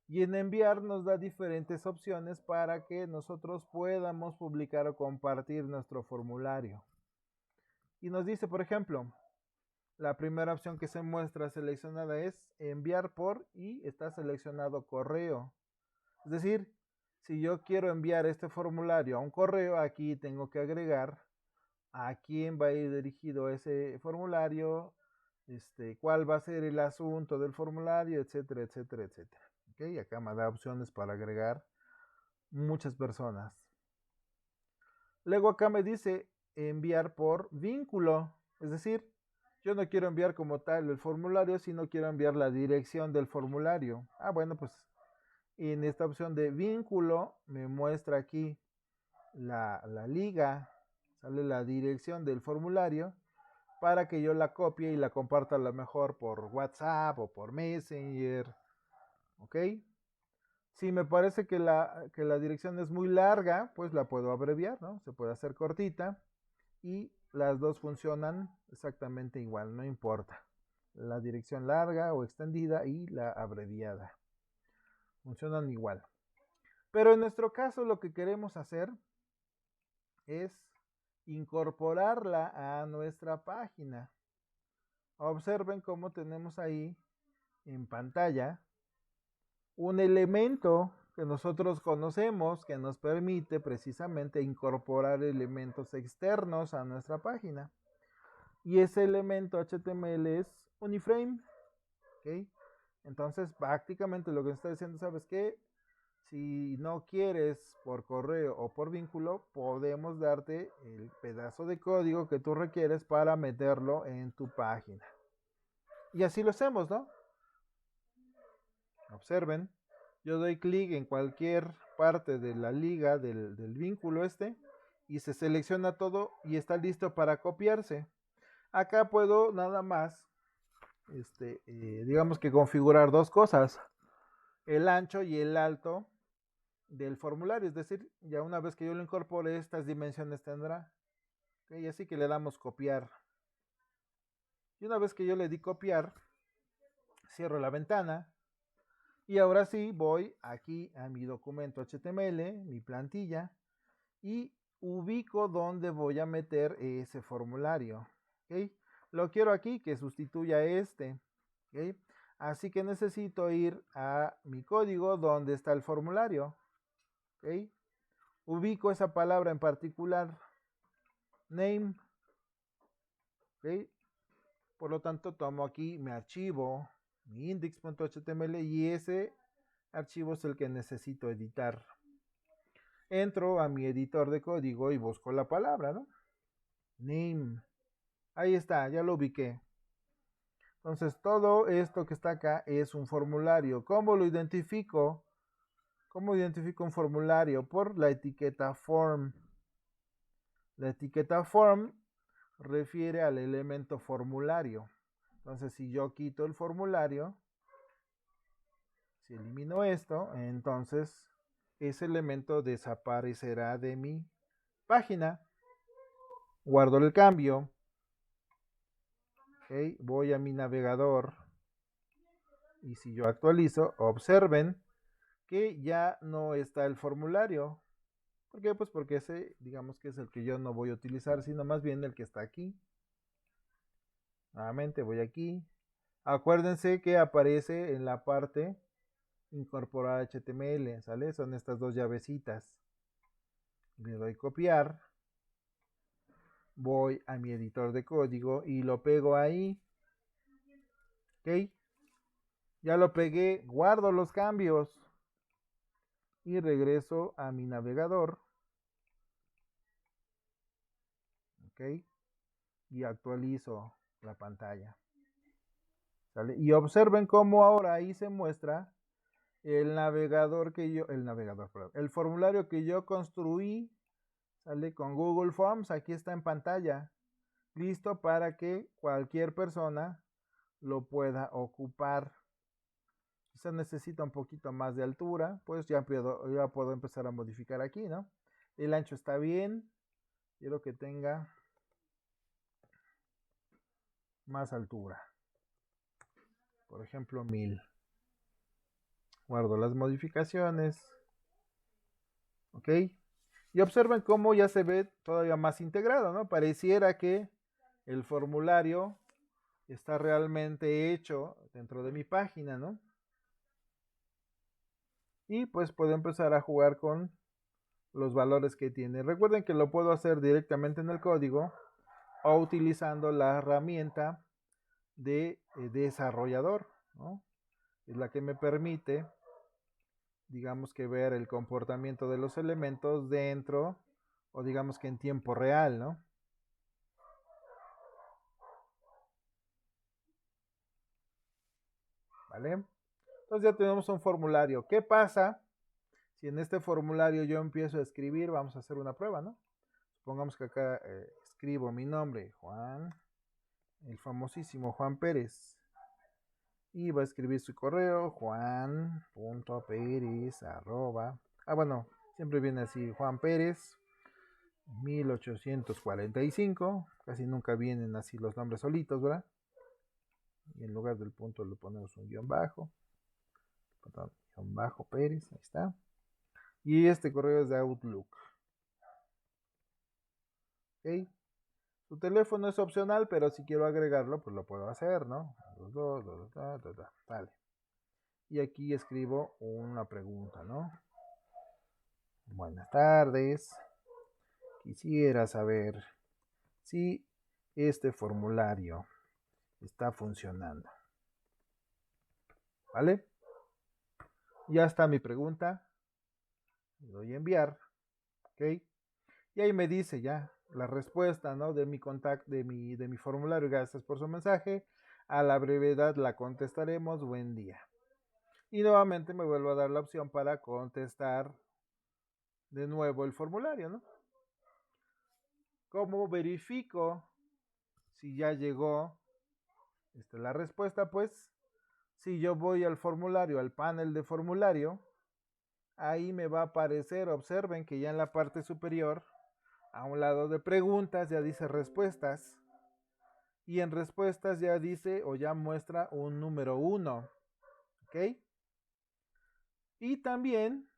Y en enviar nos da diferentes opciones para que nosotros podamos publicar o compartir nuestro formulario. Y nos dice, por ejemplo, la primera opción que se muestra seleccionada es enviar por y está seleccionado correo. Es decir, si yo quiero enviar este formulario a un correo, aquí tengo que agregar a quién va a ir dirigido ese formulario, cuál va a ser el asunto del formulario, etcétera, etcétera, etcétera. ¿Okay? Acá me da opciones para agregar muchas personas. Luego acá me dice enviar por vínculo, es decir, yo no quiero enviar como tal el formulario, sino quiero enviar la dirección del formulario. Bueno, pues en esta opción de vínculo me muestra aquí la liga, sale la dirección del formulario para que yo la copie y la comparta a lo mejor por WhatsApp o por Messenger. ¿Ok? Si me parece que la dirección es muy larga, pues la puedo abreviar, ¿no? Se puede hacer cortita y las dos funcionan exactamente igual, no importa. La dirección larga o extendida y la abreviada. Funcionan igual. Pero en nuestro caso lo que queremos hacer es incorporarla a nuestra página. Observen cómo tenemos ahí en pantalla un elemento que nosotros conocemos que nos permite precisamente incorporar elementos externos a nuestra página. Y ese elemento HTML es Uniframe. ¿Okay? Entonces, prácticamente lo que me está diciendo, ¿sabes qué? Si no quieres por correo o por vínculo, podemos darte el pedazo de código que tú requieres para meterlo en tu página. Y así lo hacemos, ¿no? Observen, yo doy clic en cualquier parte de la liga del vínculo y se selecciona todo y está listo para copiarse. Acá puedo nada más, digamos que configurar dos cosas, el ancho y el alto del formulario, es decir, ya una vez que yo lo incorpore, estas dimensiones tendrá. ¿Okay? Así que le damos copiar. Y una vez que yo le di copiar, cierro la ventana. Y ahora sí voy aquí a mi documento HTML, mi plantilla, y ubico donde voy a meter ese formulario. ¿Okay? Lo quiero aquí que sustituya este. ¿Okay? Así que necesito ir a mi código donde está el formulario. ¿Okay? Ubico esa palabra en particular, name. ¿Okay? Por lo tanto, tomo aquí mi archivo, mi index.html, y ese archivo es el que necesito editar. Entro a mi editor de código y busco la palabra, ¿no? Name. Ahí está, ya lo ubiqué. Entonces, todo esto que está acá es un formulario. ¿Cómo lo identifico? ¿Cómo identifico un formulario? Por la etiqueta form. La etiqueta form refiere al elemento formulario. Entonces, si yo quito el formulario, si elimino esto, entonces ese elemento desaparecerá de mi página. Guardo el cambio. Okay, voy a mi navegador. Y si yo actualizo, observen que ya no está el formulario. ¿Por qué? Pues porque ese, digamos que es el que yo no voy a utilizar, sino más bien el que está aquí. Nuevamente voy aquí. Acuérdense que aparece en la parte incorporar HTML, ¿sale? Son estas dos llavecitas. Le doy copiar. Voy a mi editor de código y lo pego ahí. ¿Ok? Ya lo pegué, guardo los cambios y regreso a mi navegador. ¿Ok? Y actualizo la pantalla. ¿Sale? Y observen cómo ahora ahí se muestra el navegador perdón, el formulario que yo construí, sale con Google Forms, aquí está en pantalla, listo para que cualquier persona lo pueda ocupar. Quizás necesita un poquito más de altura, pues ya puedo empezar a modificar aquí, ¿no? El ancho está bien, quiero que tenga más altura, por ejemplo 1000. Guardo las modificaciones, ¿ok? Y observen cómo ya se ve todavía más integrado, ¿no? Pareciera que el formulario está realmente hecho dentro de mi página, ¿no? Y pues puedo empezar a jugar con los valores que tiene. Recuerden que lo puedo hacer directamente en el código o utilizando la herramienta de desarrollador, ¿no? Es la que me permite, digamos que ver el comportamiento de los elementos dentro o digamos que en tiempo real, ¿no? ¿Vale? Entonces ya tenemos un formulario. ¿Qué pasa si en este formulario yo empiezo a escribir? Vamos a hacer una prueba, ¿no? Supongamos que acá escribo mi nombre, Juan, el famosísimo Juan Pérez. Y va a escribir su correo, juan.perez, bueno, siempre viene así, Juan Pérez, 1845. Casi nunca vienen así los nombres solitos, ¿verdad? Y en lugar del punto le ponemos un guión bajo. Perdón, guión bajo Pérez, ahí está. Y este correo es de Outlook. ¿Ok? Su teléfono es opcional, pero si quiero agregarlo, pues lo puedo hacer, ¿no? Vale. Y aquí escribo una pregunta, ¿no? Buenas tardes. Quisiera saber si este formulario está funcionando. ¿vale? Ya está mi pregunta. Le doy a enviar, ¿ok? Y ahí me dice ya la respuesta, ¿no? De mi contacto, de mi formulario. Gracias por su mensaje. A la brevedad la contestaremos. Buen día. Y nuevamente me vuelvo a dar la opción para contestar de nuevo el formulario, ¿no? ¿Cómo verifico si ya llegó la respuesta? Pues si yo voy al formulario, al panel de formulario, ahí me va a aparecer, observen que ya en la parte superior, a un lado de preguntas, ya dice respuestas. Y en respuestas ya dice o ya muestra un número 1. ¿Ok? Y también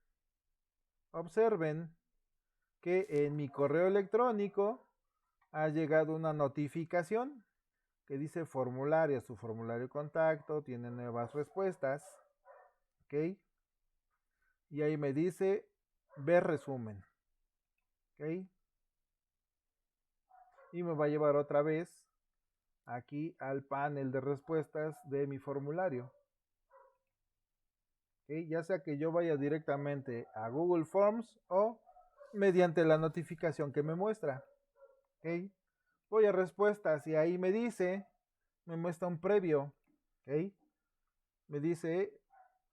observen que en mi correo electrónico ha llegado una notificación que dice formulario, su formulario de contacto, tiene nuevas respuestas. ¿Ok? Y ahí me dice ver resumen. ¿Ok? Y me va a llevar otra vez aquí al panel de respuestas de mi formulario. ¿Okay? Ya sea que yo vaya directamente a Google Forms o mediante la notificación que me muestra. ¿Okay? Voy a respuestas y ahí me muestra un previo. ¿Okay? Me dice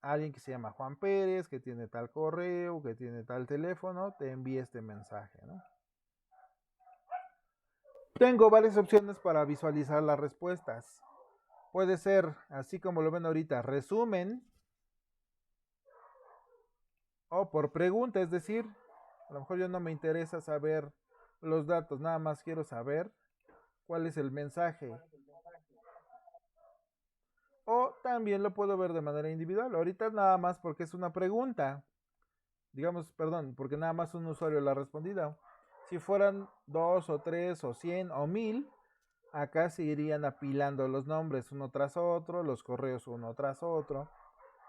alguien que se llama Juan Pérez, que tiene tal correo, que tiene tal teléfono, te envía este mensaje, ¿no? Tengo varias opciones para visualizar las respuestas. Puede ser, así como lo ven ahorita, resumen o por pregunta, es decir, a lo mejor yo no me interesa saber los datos, nada más quiero saber cuál es el mensaje. O también lo puedo ver de manera individual. Ahorita nada más porque es una pregunta. Digamos, perdón, porque nada más un usuario la ha respondido. Si fueran 2 o 3 o 100 o 1000, acá se irían apilando los nombres uno tras otro, los correos uno tras otro.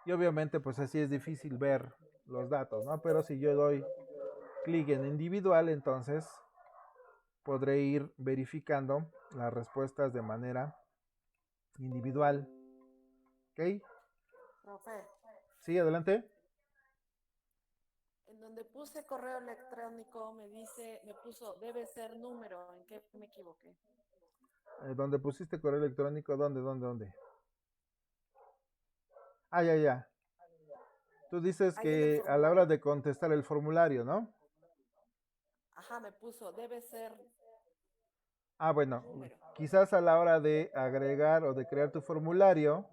Y obviamente pues así es difícil ver los datos, ¿no? Pero si yo doy clic en individual, entonces podré ir verificando las respuestas de manera individual. ¿Ok? Profe, Sí, adelante. en donde puse correo electrónico me puso debe ser número, ¿en qué me equivoqué? ¿Dónde pusiste correo electrónico? ¿Dónde? Ah, ya. Tú dices Ahí en el que a la hora formulario. de contestar el formulario, ¿no? Ajá, me puso debe ser Ah, bueno, número. quizás a la hora de agregar o de crear tu formulario,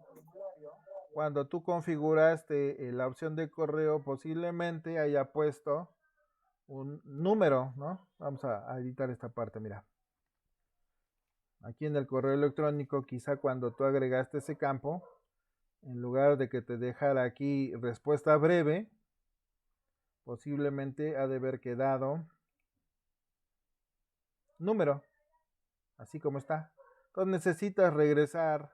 cuando tú configuraste la opción de correo, posiblemente haya puesto un número, ¿no? Vamos a editar esta parte, mira. Aquí en el correo electrónico, quizá cuando tú agregaste ese campo, en lugar de que te dejara aquí respuesta breve, posiblemente ha de haber quedado número, así como está. Entonces necesitas regresar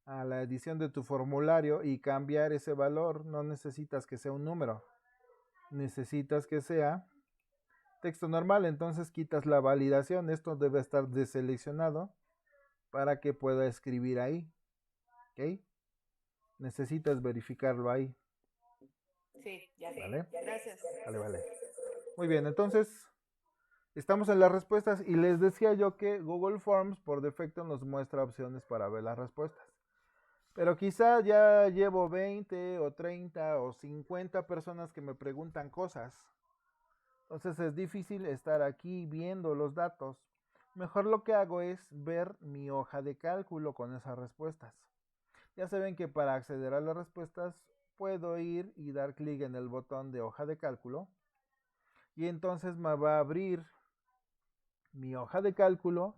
a la edición de tu formulario y cambiar ese valor. No necesitas que sea un número, necesitas que sea texto normal. Entonces quitas la validación, esto debe estar deseleccionado para que pueda escribir ahí. ¿Ok? Necesitas verificarlo ahí. Sí, ya sé. ¿Vale? Gracias. Vale. Muy bien, entonces estamos en las respuestas y les decía yo que Google Forms por defecto nos muestra opciones para ver las respuestas. Pero quizá ya llevo 20 o 30 o 50 personas que me preguntan cosas. Entonces es difícil estar aquí viendo los datos. Mejor lo que hago es ver mi hoja de cálculo con esas respuestas. Ya saben que para acceder a las respuestas puedo ir y dar clic en el botón de hoja de cálculo. Y entonces me va a abrir mi hoja de cálculo,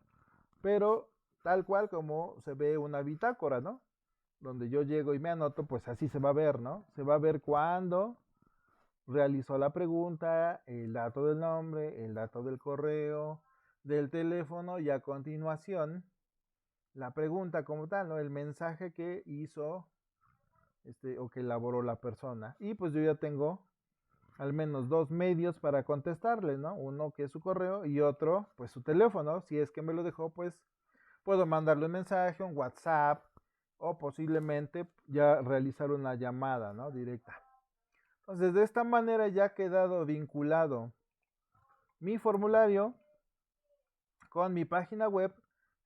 pero tal cual como se ve una bitácora, ¿no? Donde yo llego y me anoto, pues así se va a ver, ¿no? Se va a ver cuándo realizó la pregunta, el dato del nombre, el dato del correo, del teléfono y a continuación la pregunta como tal, ¿no? El mensaje que hizo o que elaboró la persona. Y pues yo ya tengo al menos dos medios para contestarle, ¿no? Uno que es su correo y otro, pues su teléfono. Si es que me lo dejó, pues puedo mandarle un mensaje, un WhatsApp, o posiblemente ya realizar una llamada, ¿no? Directa. Entonces, de esta manera ya ha quedado vinculado mi formulario con mi página web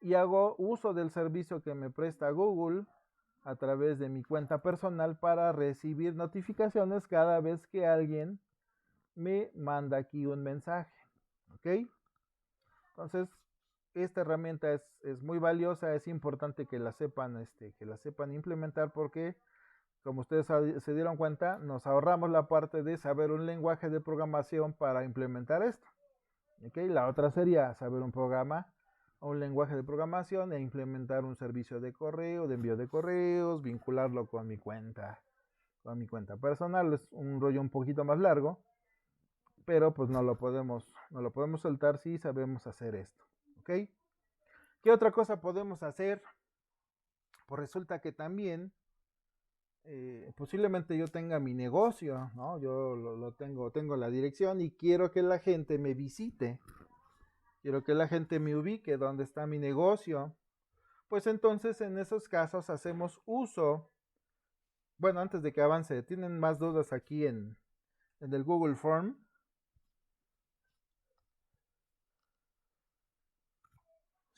y hago uso del servicio que me presta Google a través de mi cuenta personal para recibir notificaciones cada vez que alguien me manda aquí un mensaje. ¿Ok? Entonces, esta herramienta es muy valiosa, es importante que la sepan, implementar porque, como ustedes se dieron cuenta, nos ahorramos la parte de saber un lenguaje de programación para implementar esto. ¿Okay? La otra sería saber un programa o un lenguaje de programación e implementar un servicio de correo, de envío de correos, vincularlo con mi cuenta personal. Es un rollo un poquito más largo, pero pues no lo podemos soltar si sabemos hacer esto. ¿Ok? ¿Qué otra cosa podemos hacer? Pues resulta que también posiblemente yo tenga mi negocio, ¿no? Yo tengo la dirección y quiero que la gente me visite. Quiero que la gente me ubique donde está mi negocio. Pues entonces en esos casos hacemos uso. Bueno, antes de que avance, ¿tienen más dudas aquí en el Google Form?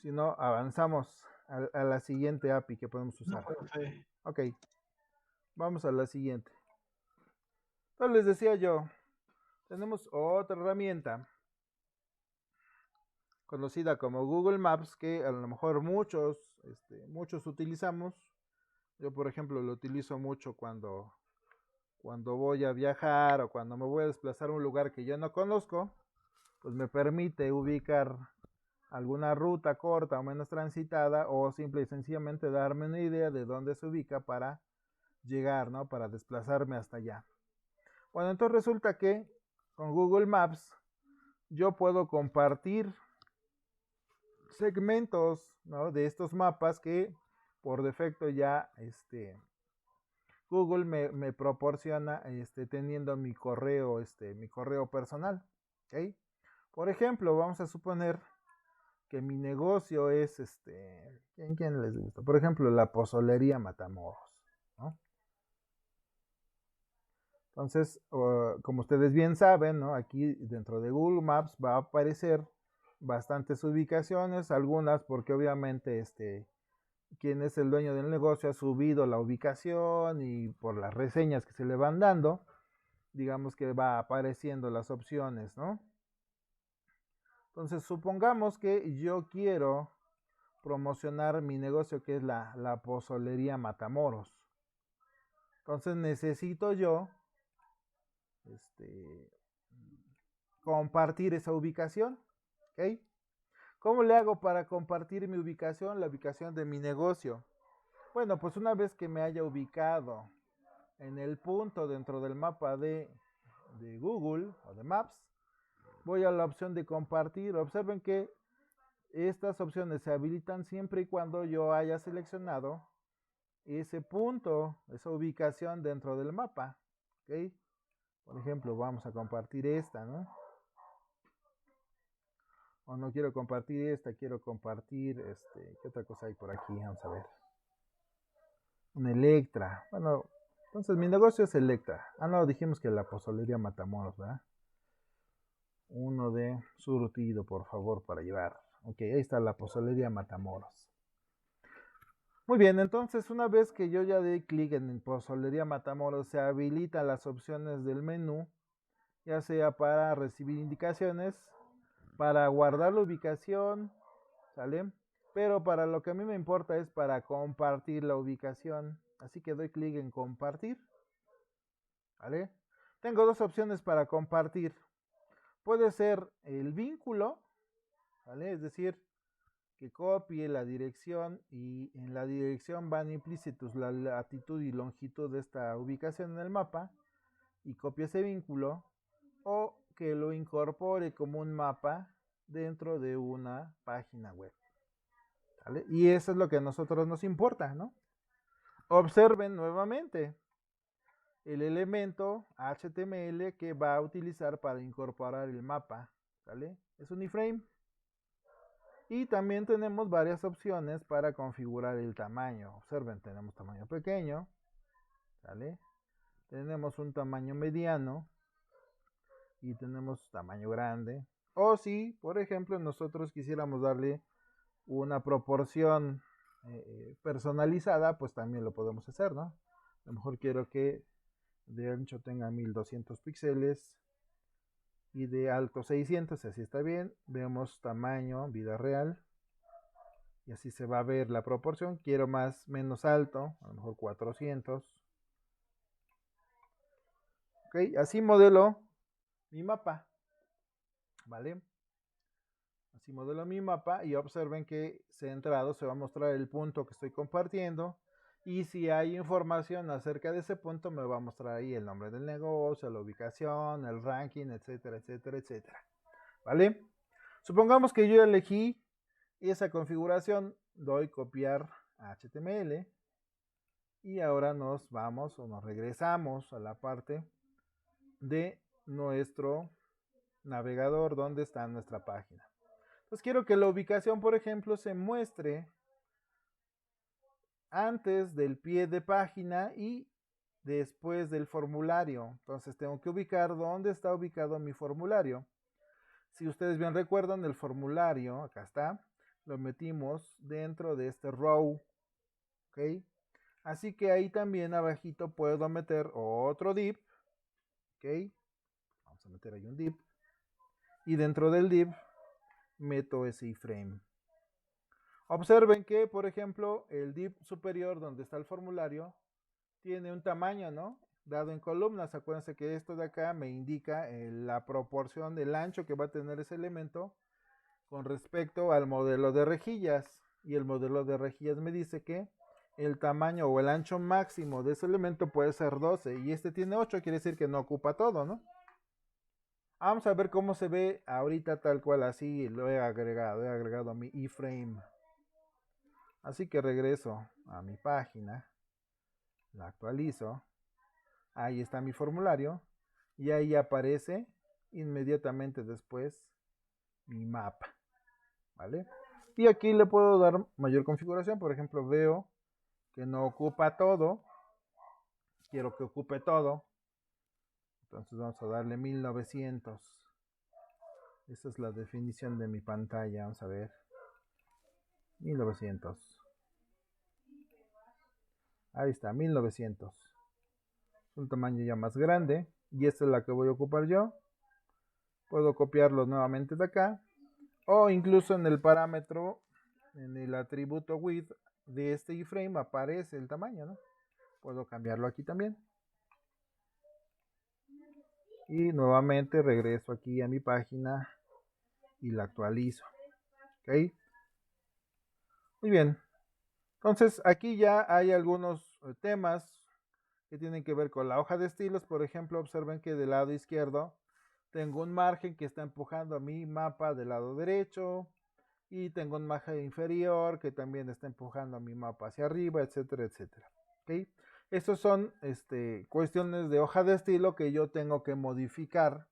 Si no, avanzamos a la siguiente API que podemos usar. Ok, vamos a la siguiente. Entonces les decía yo, tenemos otra herramienta conocida como Google Maps que a lo mejor muchos utilizamos. Yo, por ejemplo, lo utilizo mucho cuando voy a viajar o cuando me voy a desplazar a un lugar que yo no conozco, pues me permite ubicar alguna ruta corta o menos transitada o simple y sencillamente darme una idea de dónde se ubica para llegar, ¿no? Para desplazarme hasta allá. Bueno, entonces resulta que con Google Maps yo puedo compartir segmentos, ¿no? De estos mapas que por defecto ya Google me proporciona teniendo mi correo personal. ¿Okay? Por ejemplo, vamos a suponer que mi negocio es ¿quién les gusta? Por ejemplo, la pozolería Matamoros, ¿no? Entonces, como ustedes bien saben, ¿no? Aquí dentro de Google Maps va a aparecer bastantes ubicaciones, algunas porque obviamente quien es el dueño del negocio ha subido la ubicación y por las reseñas que se le van dando, digamos que va apareciendo las opciones, ¿no? Entonces, supongamos que yo quiero promocionar mi negocio que es la pozolería Matamoros. Entonces necesito yo compartir esa ubicación. ¿Ok? ¿Cómo le hago para compartir mi ubicación, la ubicación de mi negocio? Bueno, pues una vez que me haya ubicado en el punto dentro del mapa de Google o de Maps, voy a la opción de compartir. Observen que estas opciones se habilitan siempre y cuando yo haya seleccionado ese punto, esa ubicación dentro del mapa. ¿Ok? Por ejemplo, vamos a compartir esta, ¿no? O no quiero compartir esta, quiero compartir, ¿qué otra cosa hay por aquí? Vamos a ver. Un Electra. Bueno, entonces mi negocio es Electra. Ah, no, dijimos que la pozolería Matamoros, ¿verdad? Uno de surtido, por favor, para llevar. Ok, ahí está la pozolería Matamoros. Muy bien, entonces una vez que yo ya di clic en pozolería Matamoros, se habilitan las opciones del menú, ya sea para recibir indicaciones, para guardar la ubicación, ¿sale? Pero para lo que a mí me importa es para compartir la ubicación. Así que doy clic en compartir, ¿vale? Tengo dos opciones para compartir. Puede ser el vínculo, ¿vale? Es decir, que copie la dirección y en la dirección van implícitos la latitud y longitud de esta ubicación en el mapa y copie ese vínculo, o que lo incorpore como un mapa dentro de una página web, ¿vale? Y eso es lo que a nosotros nos importa, ¿no? Observen nuevamente el elemento HTML que va a utilizar para incorporar el mapa, ¿vale? Es un iframe. Y también tenemos varias opciones para configurar el tamaño. Observen, tenemos tamaño pequeño, ¿vale? Tenemos un tamaño mediano y tenemos tamaño grande. O si, por ejemplo, nosotros quisiéramos darle una proporción personalizada, pues también lo podemos hacer, ¿no? A lo mejor quiero que de ancho tenga 1200 píxeles y de alto 600, así está bien. Vemos tamaño, vida real, y así se va a ver la proporción. Quiero más, menos alto, a lo mejor 400. Ok, así modelo mi mapa, ¿vale? Así modelo mi mapa y observen que centrado se va a mostrar el punto que estoy compartiendo. Y si hay información acerca de ese punto, me va a mostrar ahí el nombre del negocio, la ubicación, el ranking, etcétera, etcétera, etcétera. ¿Vale? Supongamos que yo elegí esa configuración, doy copiar a HTML y ahora nos vamos o nos regresamos a la parte de nuestro navegador donde está nuestra página. Entonces quiero que la ubicación, por ejemplo, se muestre antes del pie de página y después del formulario. Entonces tengo que ubicar dónde está ubicado mi formulario. Si ustedes bien recuerdan, el formulario, acá está, lo metimos dentro de este row. ¿Ok? Así que ahí también abajito puedo meter otro div. ¿Ok? Vamos a meter ahí un div. Y dentro del div meto ese iframe. Observen que, por ejemplo, el div superior donde está el formulario tiene un tamaño, ¿no? Dado en columnas. Acuérdense que esto de acá me indica la proporción del ancho que va a tener ese elemento con respecto al modelo de rejillas. Y el modelo de rejillas me dice que el tamaño o el ancho máximo de ese elemento puede ser 12. Y este tiene 8, quiere decir que no ocupa todo, ¿no? Vamos a ver cómo se ve ahorita tal cual así lo he agregado a mi iframe. Así que regreso a mi página, la actualizo, ahí está mi formulario y ahí aparece inmediatamente después mi mapa, ¿vale? Y aquí le puedo dar mayor configuración, por ejemplo veo que no ocupa todo, quiero que ocupe todo, entonces vamos a darle 1900. Esa es la definición de mi pantalla, vamos a ver, 1900. Ahí está, 1900. Es un tamaño ya más grande. Y esta es la que voy a ocupar yo. Puedo copiarlo nuevamente de acá. O incluso en el parámetro, en el atributo width de este iframe aparece el tamaño, ¿no? Puedo cambiarlo aquí también. Y nuevamente regreso aquí a mi página y la actualizo. ¿Ok? Muy bien. Entonces aquí ya hay algunos temas que tienen que ver con la hoja de estilos. Por ejemplo, observen que del lado izquierdo tengo un margen que está empujando a mi mapa del lado derecho y tengo un margen inferior que también está empujando a mi mapa hacia arriba, etcétera, etcétera. ¿Okay? Estos son cuestiones de hoja de estilo que yo tengo que modificar,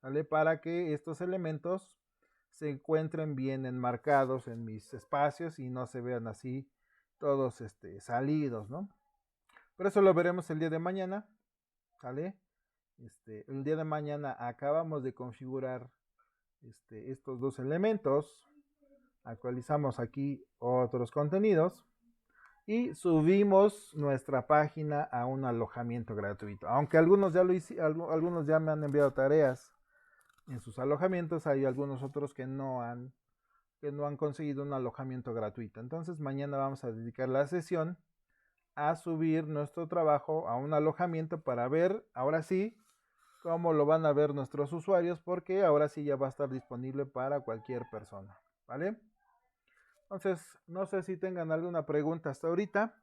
¿vale? Para que estos elementos se encuentren bien enmarcados en mis espacios y no se vean así todos salidos, ¿no? Pero eso lo veremos el día de mañana, ¿sale? El día de mañana acabamos de configurar estos dos elementos, actualizamos aquí otros contenidos y subimos nuestra página a un alojamiento gratuito. Aunque algunos ya lo algunos ya me han enviado tareas en sus alojamientos, hay algunos otros que no han conseguido un alojamiento gratuito. Entonces mañana vamos a dedicar la sesión a subir nuestro trabajo a un alojamiento para ver, ahora sí, cómo lo van a ver nuestros usuarios, porque ahora sí ya va a estar disponible para cualquier persona, ¿vale? Entonces, no sé si tengan alguna pregunta hasta ahorita.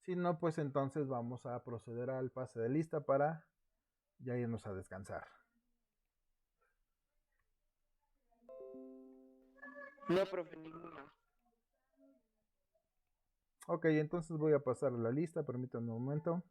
Si no, pues entonces vamos a proceder al pase de lista para ya irnos a descansar. No, profe, ninguna. Ok, entonces voy a pasar a la lista, permítanme un momento.